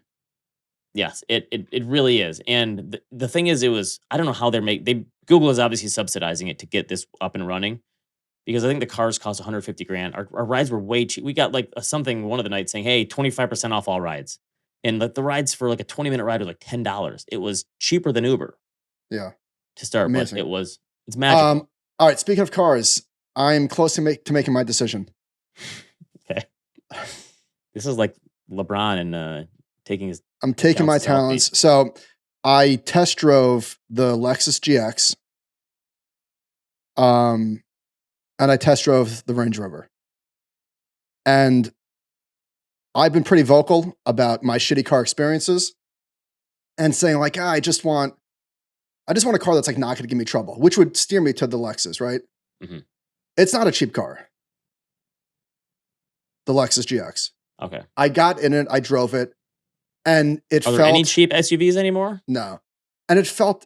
Yes, it really is. And the thing is, I don't know how Google is obviously subsidizing it to get this up and running, because I think the cars cost 150 grand. Our rides were way cheap. We got like something one of the nights saying, hey, 25% off all rides. And like the rides for like a 20-minute ride was like $10. It was cheaper than Uber. Yeah. To start, amazing. But it's magical. All right, speaking of cars, I'm close to making my decision. Okay. This is like LeBron and taking his. I'm taking my talents. So I test drove the Lexus GX. And I test drove the Range Rover. And I've been pretty vocal about my shitty car experiences and saying like, I just want a car that's like not going to give me trouble, which would steer me to the Lexus, right? Mm-hmm. It's not a cheap car. The Lexus GX. Okay. I got in it, I drove it, and it felt. Are there any cheap SUVs anymore? No. And it felt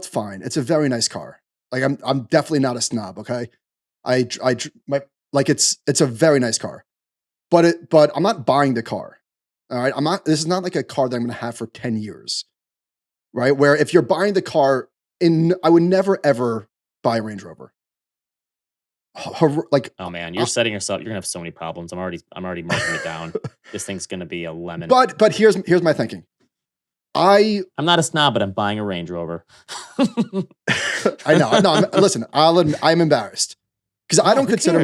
fine. It's a very nice car. Like I'm definitely not a snob, okay? It's a very nice car. But I'm not buying the car. All right? This is not like a car that I'm going to have for 10 years. Right? Where if you're buying the car I would never ever buy a Range Rover. Oh man, you're setting yourself. You're gonna have so many problems. I'm already marking it down. This thing's gonna be a lemon. But here's my thinking. I'm not a snob, but I'm buying a Range Rover. I know. No, listen, I'm embarrassed because I don't consider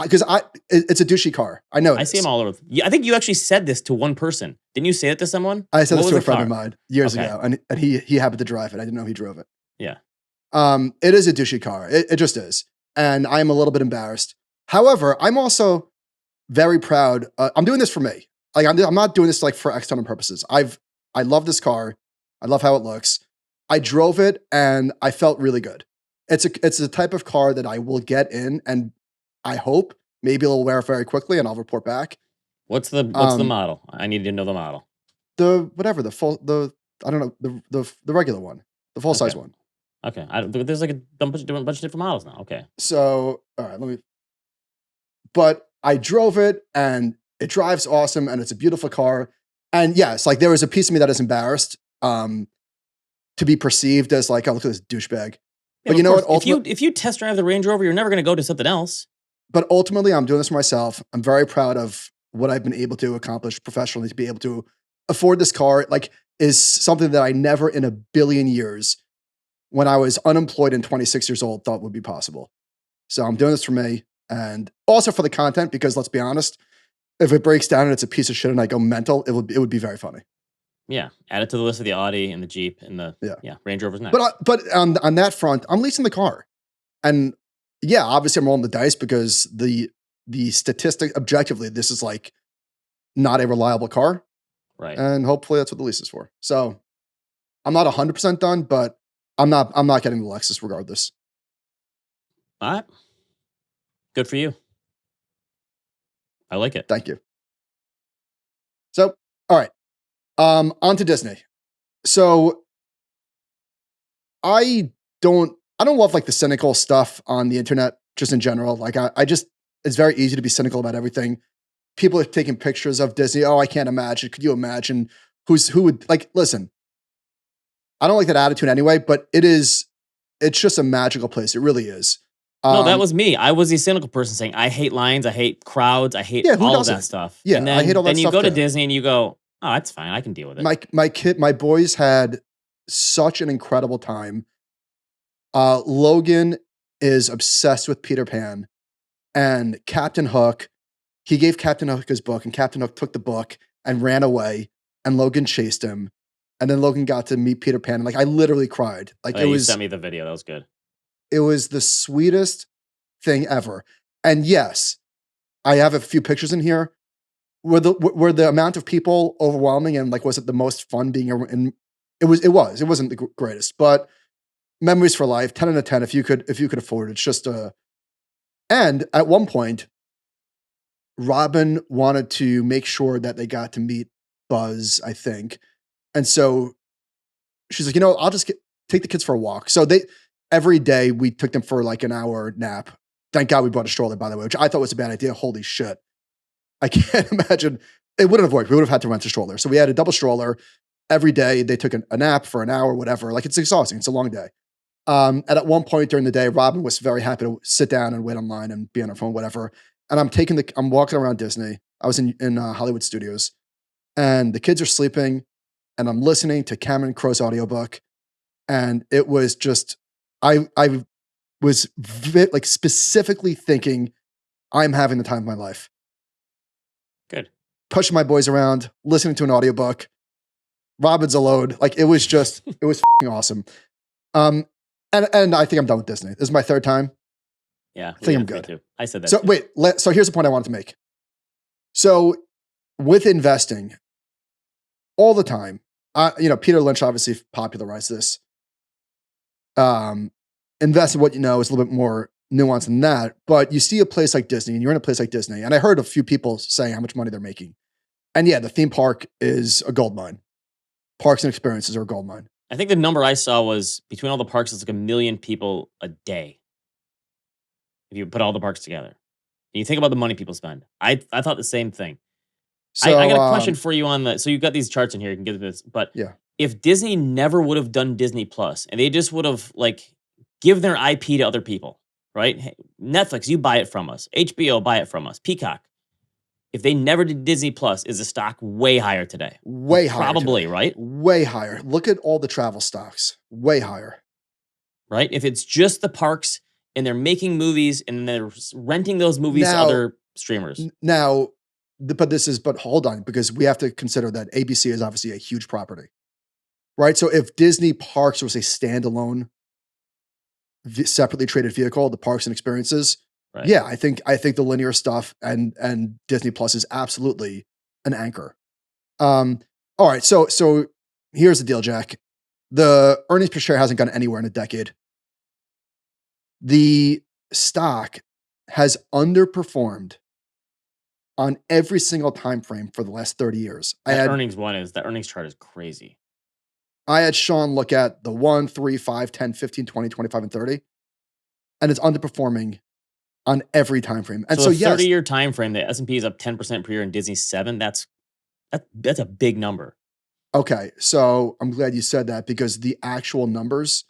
because it's a douchey car. I know. I see them all over. I think you actually said this to one person. Didn't you say it to someone? I said this to a friend of mine years ago, and he happened to drive it. I didn't know he drove it. Yeah. It is a douchey car. It just is. And I'm a little bit embarrassed. However, I'm also very proud. I'm doing this for me. Like I'm not doing this like for external purposes. I love this car. I love how it looks. I drove it and I felt really good. It's the type of car that I will get in, and I hope maybe it'll wear very quickly, and I'll report back. What's the model? I need to know the model. The regular one, the full size one. Okay, there's like a bunch of different models now. Okay, so all right, but I drove it and it drives awesome and it's a beautiful car. And yes, like there was a piece of me that is embarrassed to be perceived as like, oh, look at this douchebag. Yeah, but you know what? If you test drive the Range Rover, you're never going to go to something else. But ultimately, I'm doing this for myself. I'm very proud of what I've been able to accomplish professionally to be able to afford this car. Like, is something that I never in a billion years, when I was unemployed and 26 years old, thought would be possible. So I'm doing this for me and also for the content, because let's be honest, if it breaks down and it's a piece of shit and I go mental, it would be very funny. Yeah, add it to the list of the Audi and the Jeep and the Range Rover's next. But on that front, I'm leasing the car, and yeah, obviously I'm rolling the dice because the statistic objectively, this is like not a reliable car, right? And hopefully that's what the lease is for. So I'm not 100% done, but I'm not getting the Lexus regardless. All right, good for you. I like it. Thank you. So, all right. On to Disney. So I don't love like the cynical stuff on the internet just in general. Like I just it's very easy to be cynical about everything. People are taking pictures of Disney. Oh, I can't imagine. Could you imagine who would like listen? I don't like that attitude anyway, but it's just a magical place. It really is. No, that was me. I was the cynical person saying, I hate lines, I hate crowds, I hate Yeah, who all of that doesn't? stuff. Yeah, And I hate all that then you stuff go to too. Disney and you go, oh, that's fine. I can deal with it. My boys had such an incredible time. Logan is obsessed with Peter Pan and Captain Hook. He gave Captain Hook his book, and Captain Hook took the book and ran away, and Logan chased him. And then Logan got to meet Peter Pan. And like I literally cried. Like Oh, you sent me the video. That was good. it was the sweetest thing ever. And yes, I have a few pictures in here. Were the amount of people overwhelming and like was it the most fun being in? It wasn't the greatest, but memories for life. 10 out of 10 if you could afford it. It's just a. And at one point, Robin wanted to make sure that they got to meet Buzz, I think, and so she's like, I'll just take the kids for a walk. So every day we took them for like an hour nap. Thank God we brought a stroller, by the way, which I thought was a bad idea. Holy shit. I can't imagine. It wouldn't have worked. We would have had to rent a stroller. So we had a double stroller. Every day they took a nap for an hour, whatever. Like it's exhausting. It's a long day. And at one point during the day, Robin was very happy to sit down and wait online and be on her phone, whatever. And I'm walking around Disney. I was in Hollywood Studios, and the kids are sleeping, and I'm listening to Cameron Crowe's audiobook, and it was just I was like specifically thinking I'm having the time of my life. Good. Pushing my boys around, listening to an audiobook. Robin's a load. Like it was f***ing awesome. And I think I'm done with Disney. This is my third time. Yeah, I think I'm good. Me too. I said that. So too. wait, so here's the point I wanted to make. So with investing, all the time, Peter Lynch obviously popularized this. Invest in what you know is a little bit more nuanced than that. But you see a place like Disney, and you're in a place like Disney, and I heard a few people saying how much money they're making. And yeah, the theme park is a gold mine. Parks and experiences are a gold mine. I think the number I saw was between all the parks, it's like 1 million people a day. If you put all the parks together. And you think about the money people spend. I thought the same thing. So I got a question for you on so you've got these charts in here, you can get this, but yeah. If Disney never would have done Disney Plus and they just would have like give their IP to other people, right? Hey, Netflix, you buy it from us. HBO, buy it from us. Peacock. If they never did Disney Plus, is the stock way higher today? Way higher. Probably, today. right? Way higher. Look at all the travel stocks. Way higher. Right? If it's just the parks and they're making movies and they're renting those movies to other streamers. Now, but hold on, because we have to consider that ABC is obviously a huge property, right? So if Disney Parks was a standalone, separately traded vehicle, the parks and experiences, right. Yeah, I think the linear stuff and Disney Plus is absolutely an anchor. All right, so here's the deal, Jack. The earnings per share hasn't gone anywhere in a decade. The stock has underperformed on every single time frame for the last 30 years. The earnings chart is crazy. I had Sean look at the 1, 3, 5, 10, 15, 20, 25, and 30, and it's underperforming on every time frame. And so the 30-year time frame, the S&P is up 10% per year and Disney's 7%. That's a big number. Okay, so I'm glad you said that because the actual numbers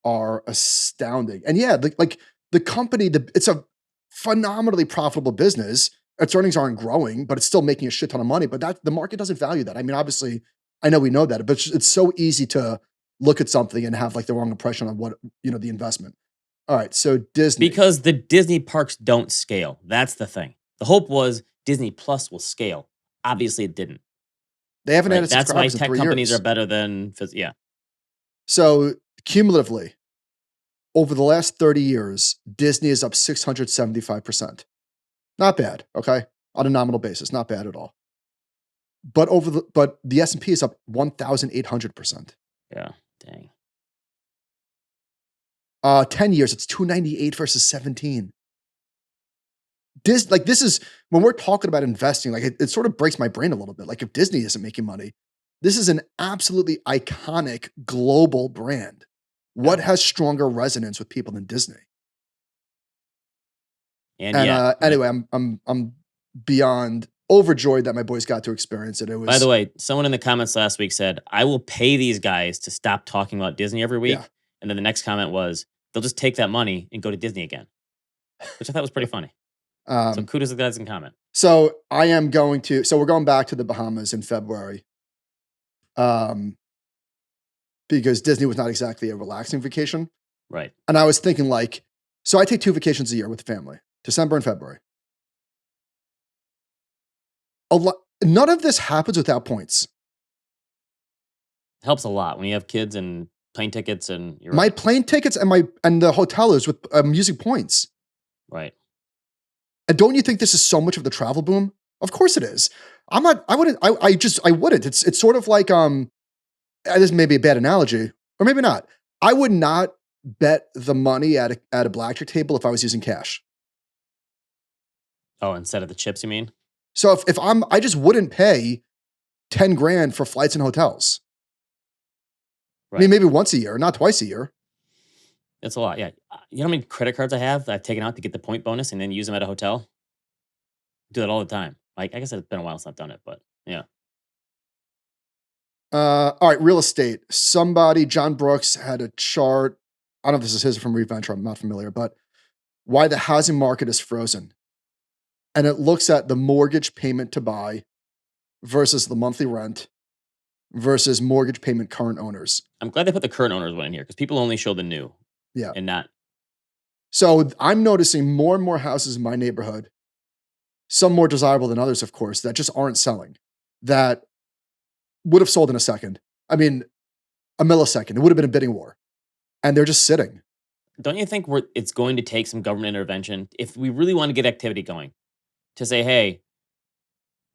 are astounding. And yeah, the company, it's a phenomenally profitable business. Its earnings aren't growing, but it's still making a shit ton of money. But the market doesn't value that. I mean, obviously, I know we know that, but it's so easy to look at something and have like the wrong impression on what, the investment. All right, so Disney. Because the Disney parks don't scale. That's the thing. The hope was Disney Plus will scale. Obviously, it didn't. They haven't added subscribers in 3 years. That's why tech companies are better than, yeah. So cumulatively, over the last 30 years, Disney is up 675%. Not bad, okay? On a nominal basis, not bad at all. But the S&P is up 1,800%. Yeah, dang. 10 years, it's 298 versus 17. This is when we're talking about investing, like it sort of breaks my brain a little bit. Like if Disney isn't making money, this is an absolutely iconic global brand. What Yeah. has stronger resonance with people than Disney? And And yet, anyway, I'm beyond overjoyed that my boys got to experience it. It by the was way, someone in the comments last week said, I will pay these guys to stop talking about Disney every yeah. week. And then the next comment was, they'll just take that money and go to Disney again, which I thought was pretty funny. So Um, kudos to the guys in comment. so I am going to. So we're going back to the Bahamas in February. Because Disney was not exactly a relaxing vacation. Right. And I was thinking like, so I take 2 vacations a year with the family, December and February. None of this happens without points. Helps a lot when you have kids and plane tickets and you're My right. plane tickets and the hotel is with using points. Right. And don't you think this is so much of the travel boom? Of course it is. I wouldn't. It's sort of like this may be a bad analogy, or maybe not. I would not bet the money at a blackjack table if I was using cash. Oh, instead of the chips, you mean? So I just wouldn't pay 10 grand for flights and hotels. I mean, Right. maybe once a year, not twice a year. It's a lot. Yeah. You know how many credit cards I have that I've taken out to get the point bonus and then use them at a hotel? Do that all the time. Like, I guess it's been a while since I've done it, but yeah. All right, real estate. John Brooks had a chart. I don't know if this is his from ReVenture. I'm not familiar, but why the housing market is frozen. And it looks at the mortgage payment to buy versus the monthly rent versus mortgage payment current owners. I'm glad they put the current owners one in here because people only show the new Yeah. and not. So I'm noticing more and more houses in my neighborhood, some more desirable than others, of course, that just aren't selling, that would have sold in a second. I mean, a millisecond. It would have been a bidding war. And they're just sitting. Don't you think it's going to take some government intervention if we really want to get activity going to say, hey,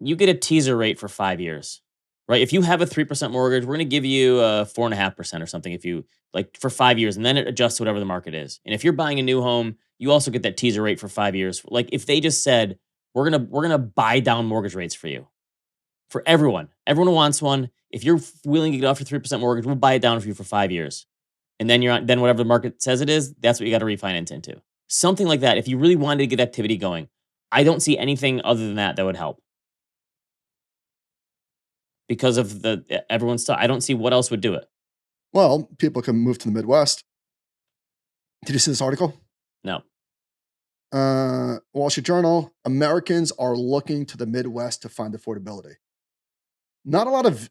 you get a teaser rate for 5 years, right? If you have a 3% mortgage, we're going to give you a 4.5% or something if you like for 5 years, and then it adjusts to whatever the market is. And if you're buying a new home, you also get that teaser rate for 5 years. Like if they just said, we're gonna buy down mortgage rates for you, for everyone. Everyone who wants one. If you're willing to get off your 3% mortgage, we'll buy it down for you for 5 years. And then then whatever the market says it is, that's what you got to refinance into. Something like that. If you really wanted to get activity going, I don't see anything other than that would help because of everyone's stuff. I don't see what else would do it. Well, people can move to the Midwest. Did you see this article? No. Wall Street Journal, Americans are looking to the Midwest to find affordability. Not a lot of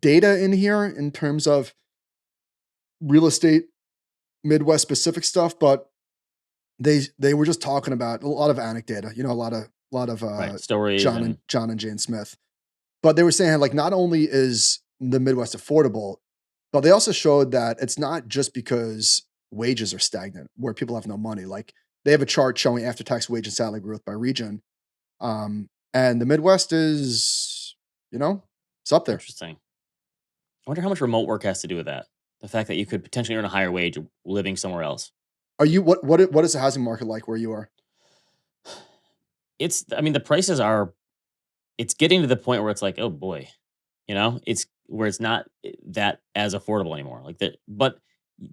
data in here in terms of real estate Midwest specific stuff, but they were just talking about a lot of anecdata, a lot of Right. Stories John and Jane Smith. But they were saying like not only is the Midwest affordable, but they also showed that it's not just because wages are stagnant where people have no money. Like they have a chart showing after-tax wage and salary growth by region. And the Midwest is, it's up there. Interesting. I wonder how much remote work has to do with that. The fact that you could potentially earn a higher wage living somewhere else. Are you what is the housing market like where you are? I mean, the prices are, it's getting to the point where it's like, oh boy, it's where it's not that as affordable anymore. Like that, but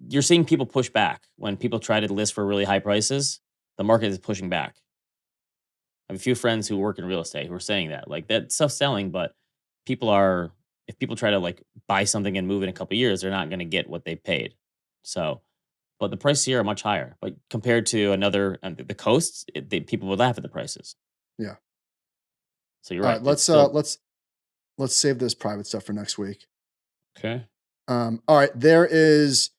you're seeing people push back when people try to list for really high prices. The market is pushing back. I have a few friends who work in real estate who are saying that like that stuff's selling, but if people try to like buy something and move in a couple years, they're not going to get what they paid. So, but the prices here are much higher. But compared to the coasts, people would laugh at the prices. Yeah. So you're All right. right, let's save this private stuff for next week. Okay. All right, there is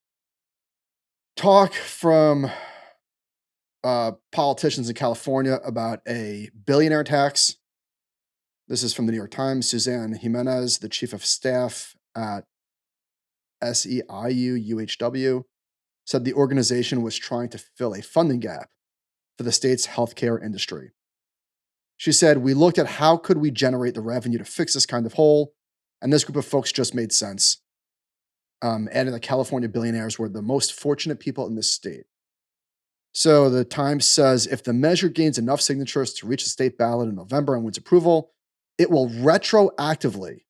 talk from politicians in California about a billionaire tax. This is from the New York Times. Suzanne Jimenez, the chief of staff at SEIU-UHW, said the organization was trying to fill a funding gap for the state's healthcare industry. She said, we looked at how could we generate the revenue to fix this kind of hole, and this group of folks just made sense. Adding the California billionaires were the most fortunate people in this state. So the Times says if the measure gains enough signatures to reach the state ballot in November and wins approval, it will retroactively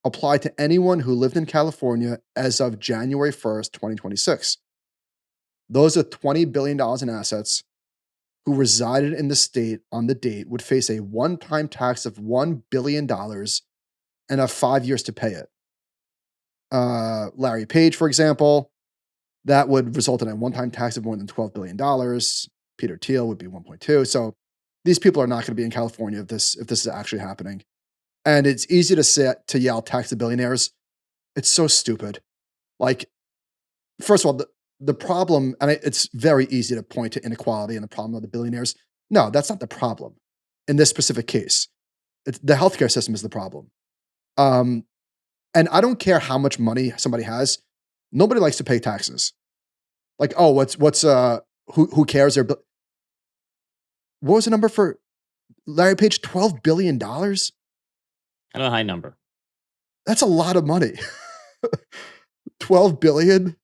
apply to anyone who lived in California as of January 1st, 2026. Those with $20 billion in assets who resided in the state on the date would face a one-time tax of $1 billion and have 5 years to pay it. Larry Page, for example, that would result in a one-time tax of more than $12 billion. Peter Thiel would be 1.2. So these people are not going to be in California if this is actually happening. And it's easy to yell tax the billionaires. It's so stupid. Like, first of all, the problem, and it's very easy to point to inequality and the problem of the billionaires. No, that's not the problem in this specific case. The healthcare system is the problem. And I don't care how much money somebody has. Nobody likes to pay taxes. Like, oh, who cares? What was the number for Larry Page? $12 billion? Kind of a high number. That's a lot of money. 12 billion?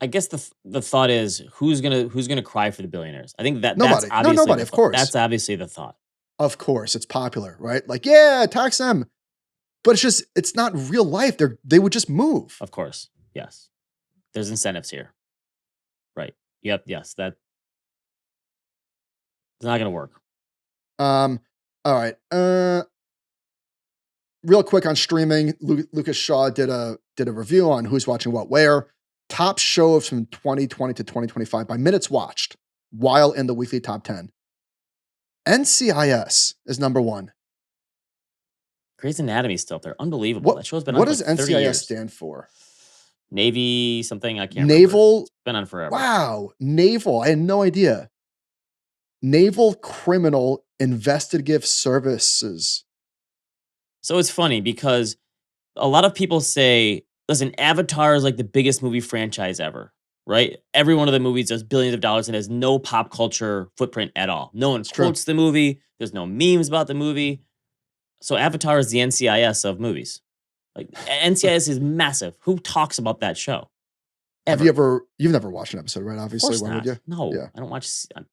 I guess the thought is who's gonna cry for the billionaires? I think that's Nobody. obviously Nobody, of course. That's obviously the thought. Of course, it's popular, right? Like, yeah, tax them. But it's not real life. They would just move. Of course. Yes. There's incentives here. Right. Yep. Yes. That it's not gonna work. All right. Real quick on streaming, Lucas Shaw did a review on who's watching what where. Top shows from 2020 to 2025 by minutes watched while in the weekly top 10. NCIS is number 1. Grey's Anatomy is still up there. Unbelievable. That show's been on What for does like 30 NCIS years. stand for? Navy something, I can't Naval. remember. It's been on forever. Wow. Naval. I had no idea. Naval Criminal Investigative Services. So it's funny because a lot of people say, listen, Avatar is like the biggest movie franchise ever, right? Every one of the movies does billions of dollars and has no pop culture footprint at all. No one quotes the movie. There's no memes about the movie. So Avatar is the NCIS of movies. Like NCIS is massive. Who talks about that show? Ever. You've never watched an episode, right? Obviously, why would you? No, Yeah. I don't watch.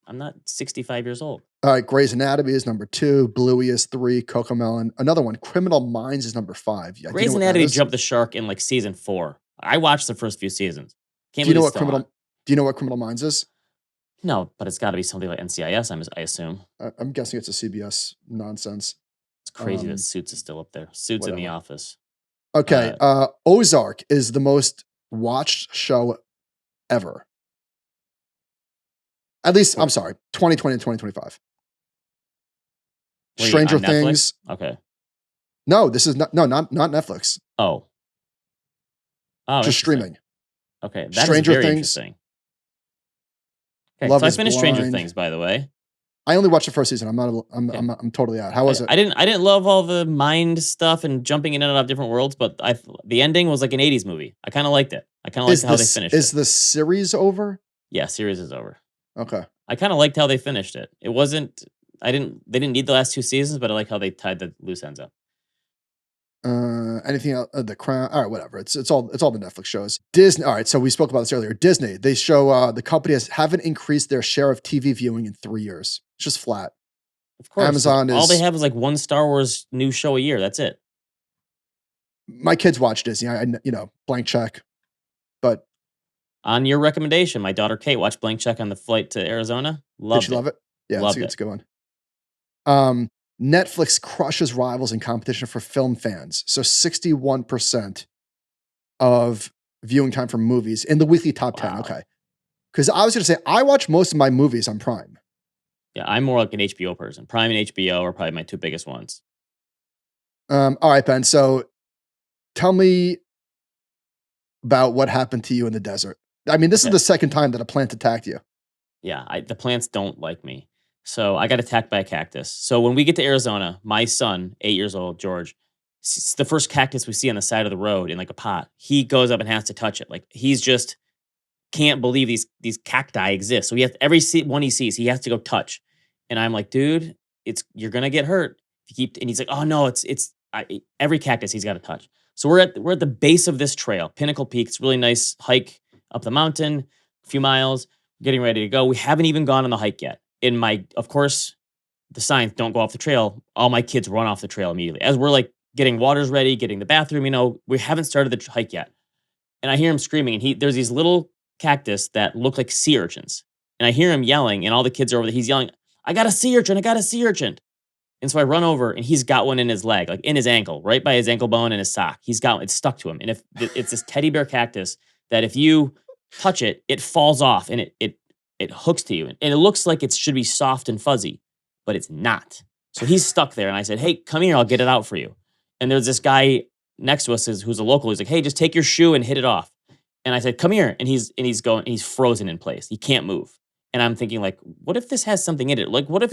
I'm not 65 years old. All right, Grey's Anatomy is number 2. Bluey is 3. Cocomelon, another one. Criminal Minds is number 5. Yeah, Grey's Anatomy jumped the shark in like season 4. I watched the first few seasons. Do you know what Criminal Minds is? No, but it's got to be something like NCIS. I assume. I'm guessing it's a CBS nonsense. It's crazy that Suits is still up there. Suits in The Office. Okay, Ozark is the most watched show ever. At least, I'm sorry, 2020 to 2025. Stranger Things. Okay. No, this is not Netflix. Oh, just streaming. Okay, that's Stranger very Things. Interesting. Okay, Love so I is finished Blind. Stranger Things, by the way. I only watched the first season. I'm totally out. How was it? I didn't love all the mind stuff and jumping in and out of different worlds, but the ending was like an 80s movie. I kind of liked it. I kind of liked how they finished it. Is the series over? Yeah, series is over. Okay. I kind of liked how they finished it. It wasn't. They didn't need the last 2 seasons, but I like how they tied the loose ends up. Anything else? The Crown. All right, whatever. It's all the Netflix shows. Disney. All right, so we spoke about this earlier. Disney. They show the company haven't increased their share of TV viewing in 3 years. It's just flat. Of course. Amazon all they have is like one Star Wars new show a year. That's it. My kids watch Disney. I blank check. But on your recommendation, my daughter Kate watched Blank Check on the flight to Arizona. Loved it. Did you love it? Yeah, it's a good one. Netflix crushes rivals in competition for film fans. So 61% of viewing time for movies in the weekly top 10. Okay. Because I was going to say, I watch most of my movies on Prime. Yeah, I'm more like an HBO person. Prime and HBO are probably my 2 biggest ones. All right, Ben. So tell me about what happened to you in the desert. I mean, this is the second time that a plant attacked you. Yeah, the plants don't like me. So I got attacked by a cactus. So when we get to Arizona, my son, 8 years old, George, it's the first cactus we see on the side of the road in like a pot. He goes up and has to touch it. Like he's just can't believe these cacti exist. So he has every one he sees, he has to go touch. And I'm like, dude, you're gonna get hurt if you keep. And he's like, oh no, every cactus he's got to touch. So we're at the base of this trail, Pinnacle Peak. It's a really nice hike up the mountain. few miles, getting ready to go. We haven't even gone on the hike yet. Of course, the signs don't go off the trail. All my kids run off the trail immediately. As we're like getting waters ready, getting the bathroom, we haven't started the hike yet. And I hear him screaming, and there's these little cactus that look like sea urchins. And I hear him yelling, and all the kids are over there. He's yelling, I got a sea urchin, I got a sea urchin. And so I run over, and he's got one in his leg, like in his ankle, right by his ankle bone and his sock. It's stuck to him. And if it's this teddy bear cactus that if you touch it, it falls off and it hooks to you. And it looks like it should be soft and fuzzy, but it's not. So he's stuck there. And I said, hey, come here, I'll get it out for you. And there's this guy next to us who's a local. He's like, hey, just take your shoe and hit it off. And I said, come here. And he's frozen in place. He can't move. And I'm thinking, like, what if this has something in it? Like, what if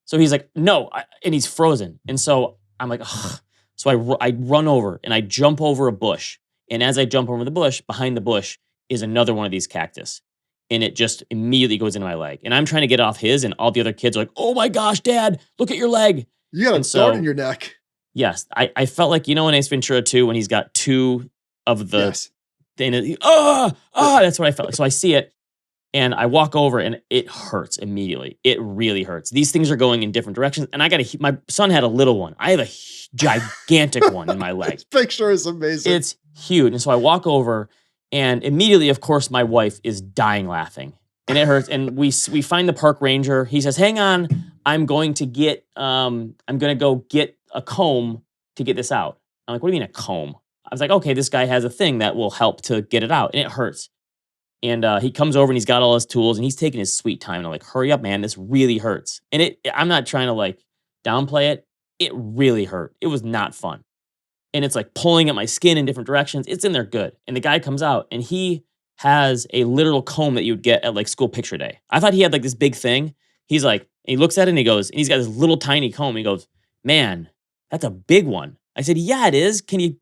so he's like, no, and he's frozen. And so I'm like, ugh. So I run over and I jump over a bush. And as I jump over the bush, behind the bush is another one of these cactus. And it just immediately goes into my leg. And I'm trying to get off his, and all the other kids are like, oh my gosh, Dad, look at your leg. You got a dart in your neck. Yes. I felt like, in Ace Ventura 2, when he's got two of the, yes. That's what I felt like. So I see it. And I walk over and it hurts immediately. It really hurts. These things are going in different directions. And my son had a little one. I have a gigantic one in my leg. This picture is amazing. It's huge. And so I walk over, and immediately, of course, my wife is dying laughing. And it hurts. And we find the park ranger. He says, hang on, I'm going to go get a comb to get this out. I'm like, what do you mean a comb? I was like, okay, this guy has a thing that will help to get it out. And it hurts. And he comes over and he's got all his tools and he's taking his sweet time. And I'm like, hurry up, man. This really hurts. And I'm not trying to like downplay it. It really hurt. It was not fun. And it's like pulling at my skin in different directions. It's in there good. And the guy comes out and he has a literal comb that you'd get at like school picture day. I thought he had like this big thing. He's like, he looks at it and he goes, and he's got this little tiny comb. He goes, man, that's a big one. I said, yeah, it is. Can you?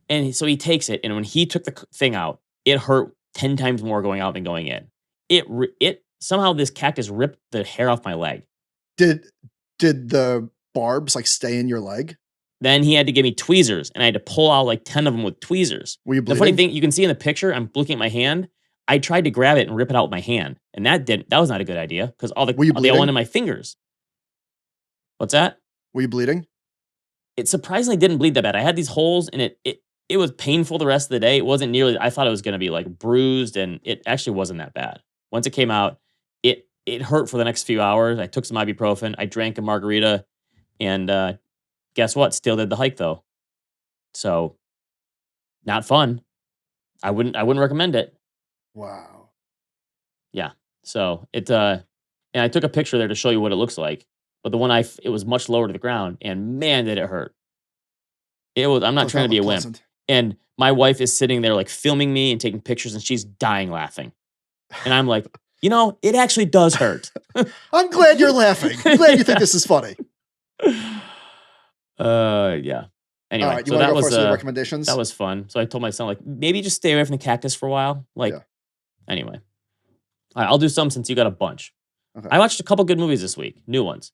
And so he takes it. And when he took the thing out, it hurt 10 times more going out than going in. It somehow this cactus ripped the hair off my leg. Did the barbs like stay in your leg? Then he had to give me tweezers, and I had to pull out like 10 of them with tweezers. Were you bleeding? The funny thing, you can see in the picture, I'm looking at my hand. I tried to grab it and rip it out with my hand, and that was not a good idea because they all went in my fingers. What's that? Were you bleeding? It surprisingly didn't bleed that bad. I had these holes, and it was painful the rest of the day. It wasn't nearly, I thought it was going to be like bruised, and it actually wasn't that bad. Once it came out, it hurt for the next few hours. I took some ibuprofen. I drank a margarita, and guess what? Still did the hike though. So not fun. I wouldn't recommend it. Wow. Yeah. So and I took a picture there to show you what it looks like. But the one it was much lower to the ground, and man, did it hurt. I'm not trying to be a wimp. And my wife is sitting there like filming me and taking pictures, and she's dying laughing. And I'm like, it actually does hurt. I'm glad you're laughing. I'm glad you think this is funny. Yeah. Anyway, all right, you so want to that go was for some recommendations? That was fun. So I told my son, like, maybe just stay away from the cactus for a while. Like, Anyway. All right, I'll do some since you got a bunch. Okay. I watched a couple good movies this week, new ones.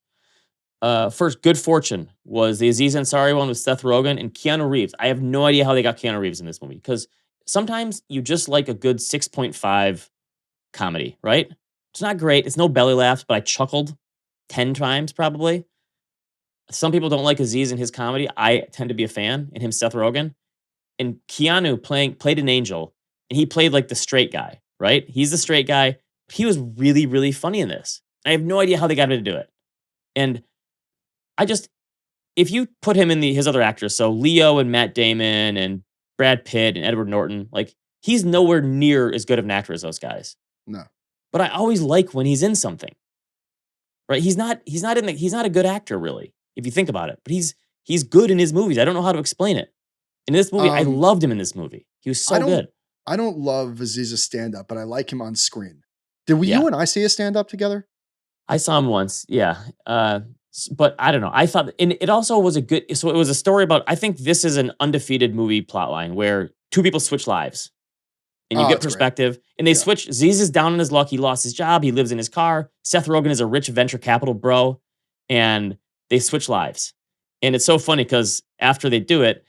First, Good Fortune was the Aziz Ansari one with Seth Rogen and Keanu Reeves. I have no idea how they got Keanu Reeves in this movie because sometimes you just like a good 6.5 comedy, right? It's not great. It's no belly laughs, but I chuckled 10 times probably. Some people don't like Aziz and his comedy. I tend to be a fan, and him, Seth Rogen. And Keanu played an angel, and he played like the straight guy, right? He's the straight guy. He was really, really funny in this. I have no idea how they got him to do it. And if you put him in his other actors, so Leo and Matt Damon and Brad Pitt and Edward Norton, like he's nowhere near as good of an actor as those guys. No. But I always like when he's in something. Right? He's not a good actor really, if you think about it. But he's good in his movies. I don't know how to explain it. In this movie, I loved him in this movie. He was so good. I don't love Aziz's stand-up, but I like him on screen. Did you and I see a stand-up together? I saw him once, yeah. But I don't know. I thought, and it also was it was a story about, I think this is an undefeated movie plotline where two people switch lives. And you get perspective. Great. And they switch. Aziz is down on his luck. He lost his job. He lives in his car. Seth Rogen is a rich venture capital bro. And they switch lives. And it's so funny because after they do it,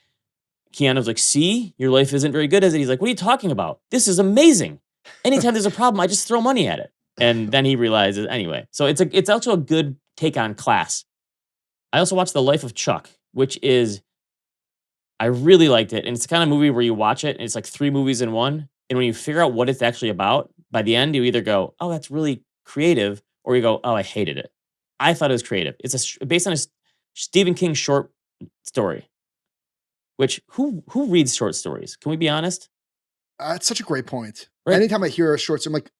Keanu's like, see, your life isn't very good, is it? He's like, what are you talking about? This is amazing. anytime there's a problem, I just throw money at it. And then he realizes anyway. So it's also a good take on class. I also watched The Life of Chuck, which is I really liked it. And it's the kind of movie where you watch it and it's like 3 movies in one. And when you figure out what it's actually about, by the end, you either go, oh, that's really creative, or you go, oh, I hated it. I thought it was creative. It's based on a Stephen King short story, which who reads short stories? Can we be honest? It's such a great point. Right. Anytime I hear a short story, I'm like,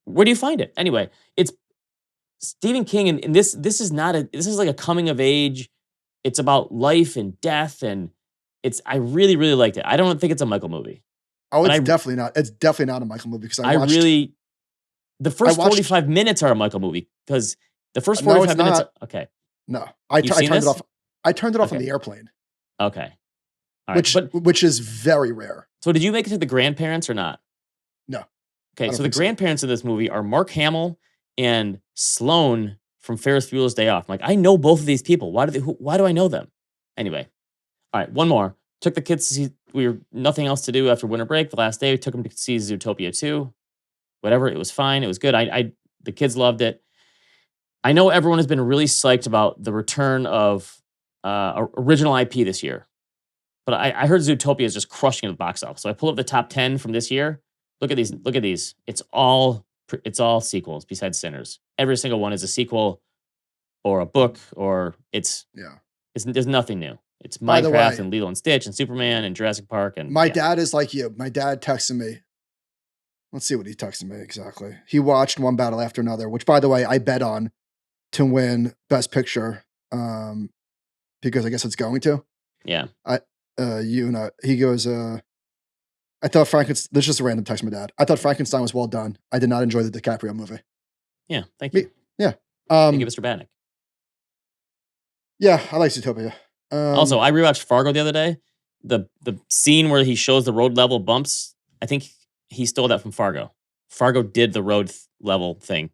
where do you find it? Anyway, it's Stephen King, and this is like a coming of age. It's about life and death, and I really, really liked it. I don't think it's a Michael movie. oh, it's definitely not. It's definitely not a Michael movie because the first 45 minutes are a Michael movie because the first No, 45 it's minutes. not. Okay. No, I You've turned seen it this? off. I turned it off on Okay. the airplane, Okay. All right. which is very rare. So did you make it to the grandparents or not? No. Okay. don't So the think so. grandparents in this movie are Mark Hamill and Sloane from Ferris Bueller's Day Off. I'm like, I know both of these people. Why do I know them? Anyway. All right. One more. Took the kids to see, we were nothing else to do after winter break. The last day, we took them to see Zootopia 2. Whatever. It was fine. It was good. The kids loved it. I know everyone has been really psyched about the return of original IP this year. But I heard Zootopia is just crushing it at the box office. So I pulled up the top 10 from this year. Look at these. Look at these. It's all sequels besides Sinners. Every single one is a sequel or a book or there's nothing new. It's By the Minecraft way, and Lilo and Stitch and Superman and Jurassic Park and my dad is like you. My dad texted me. Let's see what he texted me exactly. He watched one battle after another, which, by the way, I bet on to win Best Picture because I guess it's going to. Yeah. He goes, I thought Frankenstein, this is just a random text from my dad. I thought Frankenstein was well done. I did not enjoy the DiCaprio movie. Yeah. Thank you. Yeah. Thank you, Mr. Batnick. Yeah, I like Zootopia. Also, I rewatched Fargo the other day. The scene where he shows the road level bumps, I think he stole that from Fargo. Fargo did the road level thing.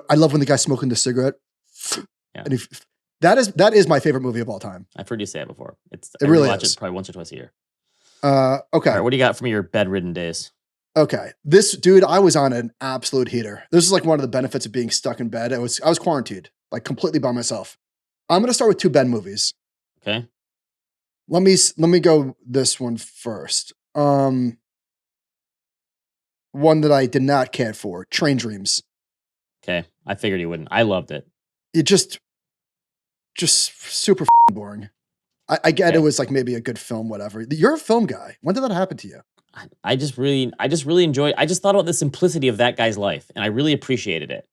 I love when the guy's smoking the cigarette. Yeah. And that is my favorite movie of all time. I've heard you say it before. It really watch is. it probably once or twice a year. Okay. All right, what do you got from your bedridden days? Okay. This dude, I was on an absolute heater. This is like one of the benefits of being stuck in bed. I was quarantined, like completely by myself. I'm gonna start with 2 Ben movies. Okay. Let me go this one first. One that I did not care for, Train Dreams. Okay. I figured you wouldn't. I loved it. It just super boring. I get Okay. it was like maybe a good film, whatever. You're a film guy. When did that happen to you? I just really enjoyed. I just thought about the simplicity of that guy's life, and I really appreciated it.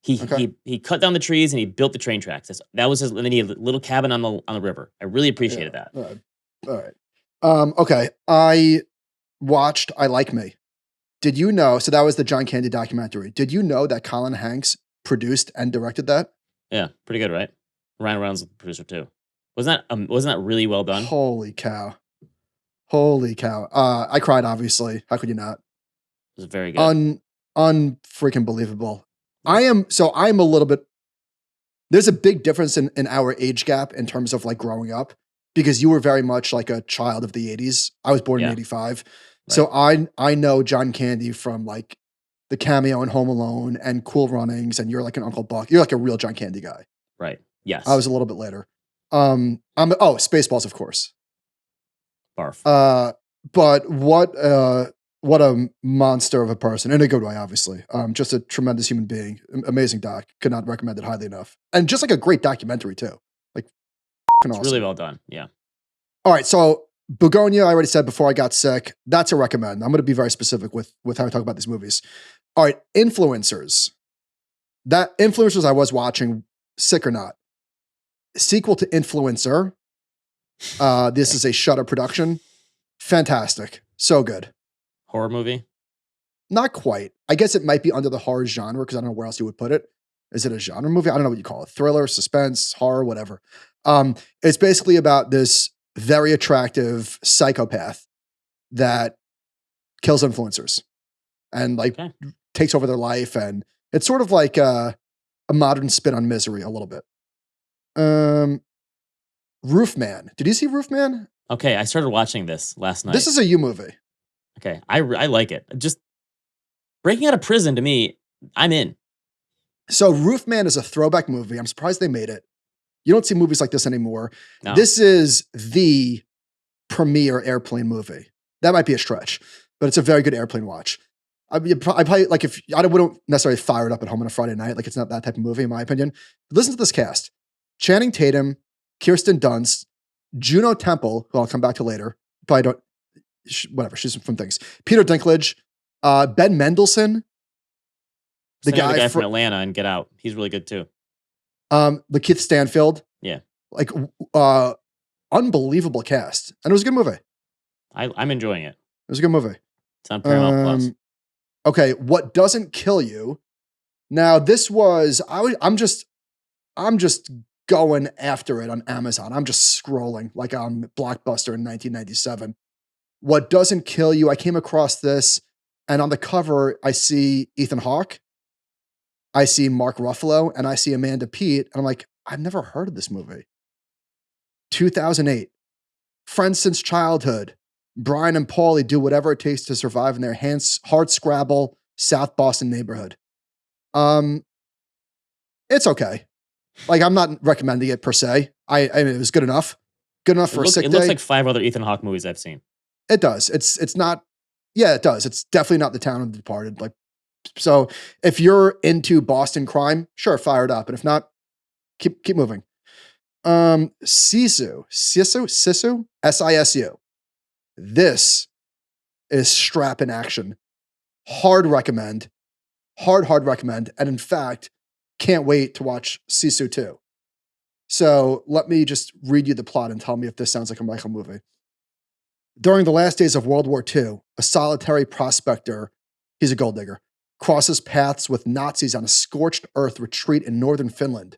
He cut down the trees and he built the train tracks. That was his. And then he had a little cabin on the river. I really appreciated that. All right. Okay. I watched I Like Me. Did you know? So that was the John Candy documentary. Did you know that Colin Hanks produced and directed that? Yeah, pretty good, right? Ryan Reynolds was the producer too. Wasn't that really well done? Holy cow. I cried, obviously. How could you not? It was very good. Unfreaking believable. I'm a little bit, there's a big difference in our age gap in terms of like growing up because you were very much like a child of the 80s. I was born in 85. Right. So I know John Candy from like the cameo in Home Alone and Cool Runnings, and you're like an Uncle Buck. You're like a real John Candy guy. Right. Yes. I was a little bit later. Spaceballs, of course. Barf. But what a monster of a person, in a good way, obviously. Just a tremendous human being. Amazing doc. Could not recommend it highly enough. And just like a great documentary too. Like it's awesome. Really well done. Yeah. All right. So Begonia, I already said before I got sick. That's a recommend. I'm going to be very specific with how I talk about these movies. All right. Influencers. That Influencers I was watching, sick or not. Sequel to Influencer. This is a Shudder production. Fantastic. So good. Horror movie? Not quite. I guess it might be under the horror genre because I don't know where else you would put it. Is it a genre movie? I don't know what you call it. Thriller, suspense, horror, whatever. It's basically about this very attractive psychopath that kills influencers and takes over their life. And it's sort of like a modern spin on Misery a little bit. Roofman. Did you see Roofman? Okay, I started watching this last night. This is a you movie. Okay, I like it. Just breaking out of prison to me, I'm in. So Roofman is a throwback movie. I'm surprised they made it. You don't see movies like this anymore. No. This is the premier airplane movie. That might be a stretch, but it's a very good airplane watch. I probably like if I wouldn't necessarily fire it up at home on a Friday night. Like it's not that type of movie, in my opinion. But listen to this cast: Channing Tatum, Kirsten Dunst, Juno Temple, who I'll come back to later. Probably don't. Whatever. She's from things. Peter Dinklage, Ben Mendelsohn, the guy from Atlanta and Get Out. He's really good too. Lakeith Stanfield. Yeah. Like unbelievable cast, and it was a good movie. I'm enjoying it. It was a good movie. It's on Paramount Plus. Okay, what doesn't kill you? Now, this was I'm just going after it on Amazon. I'm just scrolling like on Blockbuster in 1997. What doesn't kill you? I came across this, and on the cover, I see Ethan Hawke, I see Mark Ruffalo, and I see Amanda Peet, and I'm like, I've never heard of this movie. 2008, friends since childhood. Brian and Paulie do whatever it takes to survive in their hard scrabble South Boston neighborhood. It's okay. Like I'm not recommending it per se. I mean, it was good enough. Good enough for a sick day. It looks like 5 other Ethan Hawke movies I've seen. It does. It's not. Yeah, it does. It's definitely not The Town of the Departed. Like, so if you're into Boston crime, sure, fire it up. And if not, keep moving. Sisu, SISU. This is strap in action. Hard recommend. Hard recommend. And in fact, can't wait to watch Sisu 2. So let me just read you the plot and tell me if this sounds like a Michael movie. During the last days of World War II, a solitary prospector, he's a gold digger, crosses paths with Nazis on a scorched earth retreat in northern Finland.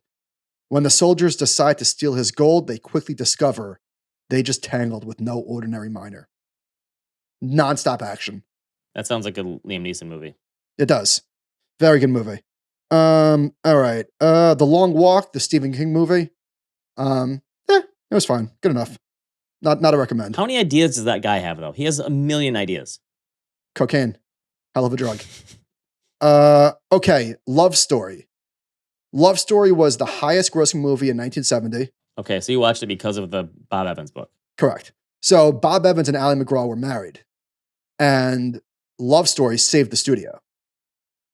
When the soldiers decide to steal his gold, they quickly discover they just tangled with no ordinary miner. Non-stop action. That sounds like a Liam Neeson movie. It does. Very good movie. All right. The Long Walk, the Stephen King movie. It was fine. Good enough. Not a recommend. How many ideas does that guy have, though? He has a million ideas. Cocaine. Hell of a drug. Okay. Love Story. Love Story was the highest grossing movie in 1970. Okay, so you watched it because of the Bob Evans book. Correct. So Bob Evans and Ally McGraw were married. And Love Story saved the studio.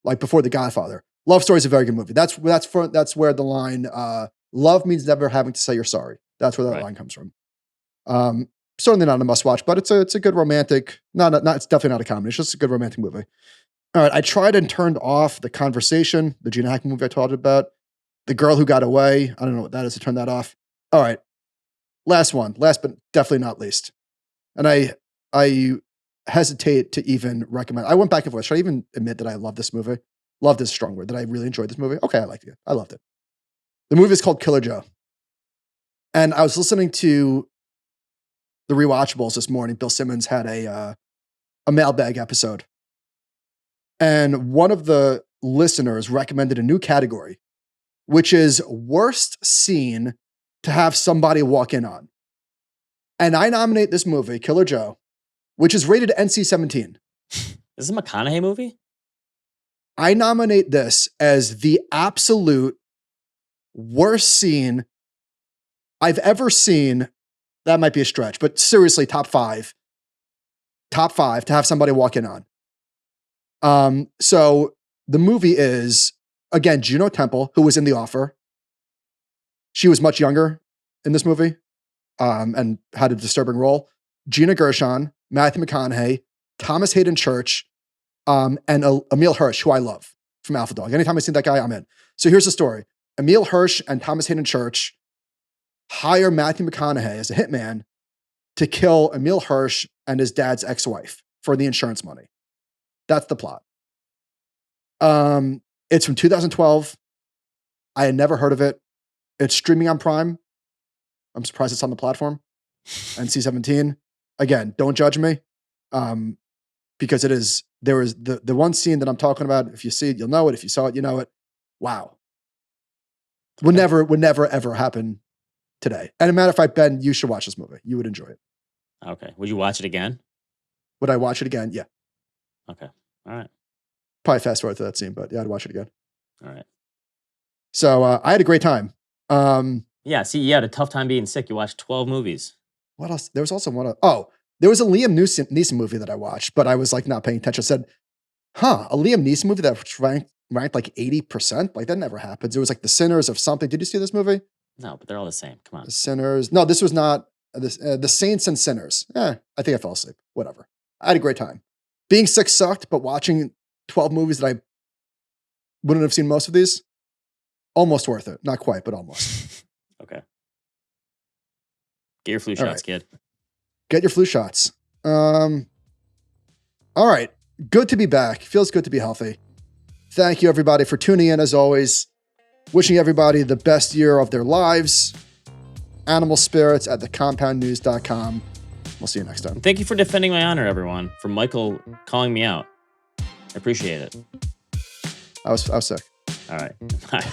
Like before The Godfather. Love Story is a very good movie. That's where the line, love means never having to say you're sorry. That's where that line comes from. Certainly not a must watch, but it's a good romantic, it's definitely not a comedy. It's just a good romantic movie. All right. I tried and turned off The Conversation, the Gene Hackman movie I told you about. The Girl Who Got Away. I don't know what that is. I turned that off. All right. Last but definitely not least. And I hesitate to even recommend. I went back and forth. Should I even admit that I love this movie? Loved is a strong word. That I really enjoyed this movie. Okay, I liked it. I loved it. The movie is called Killer Joe. And I was listening to the Rewatchables this morning. Bill Simmons had a mailbag episode. And one of the listeners recommended a new category, which is worst scene to have somebody walk in on. And I nominate this movie, Killer Joe, which is rated NC-17. Is this a McConaughey movie? I nominate this as the absolute worst scene I've ever seen. That might be a stretch, but seriously, top five to have somebody walk in on. So the movie is, again, Juno Temple, who was in The Offer. She was much younger in this movie and had a disturbing role. Gina Gershon, Matthew McConaughey, Thomas Hayden Church, and Emil Hirsch, who I love from Alpha Dog. Anytime I see that guy, I'm in. So here's the story. Emil Hirsch and Thomas Hayden Church hire Matthew McConaughey as a hitman to kill Emil Hirsch and his dad's ex-wife for the insurance money. That's the plot. It's from 2012. I had never heard of it. It's streaming on Prime. I'm surprised it's on the platform. NC-17. Again, don't judge me. Because there is the one scene that I'm talking about. If you see it, you'll know it. If you saw it, you know it. Wow. Would never ever happen today. And a matter of fact, Ben, you should watch this movie. You would enjoy it. Okay. Would you watch it again? Would I watch it again? Yeah. Okay. All right. Probably fast forward to that scene, but yeah, I'd watch it again. All right. So I had a great time. Yeah. See, you had a tough time being sick. You watched 12 movies. What else? There was also one. There was a Liam Neeson movie that I watched, but I was like not paying attention. I said, a Liam Neeson movie that ranked like 80%? Like that never happens. It was like The Sinners of something. Did you see this movie? No, but they're all the same. Come on. The Sinners. No, this was not this. The Saints and Sinners. I think I fell asleep. Whatever. I had a great time. Being sick sucked, but watching 12 movies that I wouldn't have seen most of these, almost worth it. Not quite, but almost. Okay. Get your flu shots, kid. Get your flu shots. All right. Good to be back. Feels good to be healthy. Thank you, everybody, for tuning in as always. Wishing everybody the best year of their lives. Animal spirits at thecompoundnews.com. We'll see you next time. Thank you for defending my honor, everyone, for Michael calling me out. I appreciate it. I was sick. All right. Bye.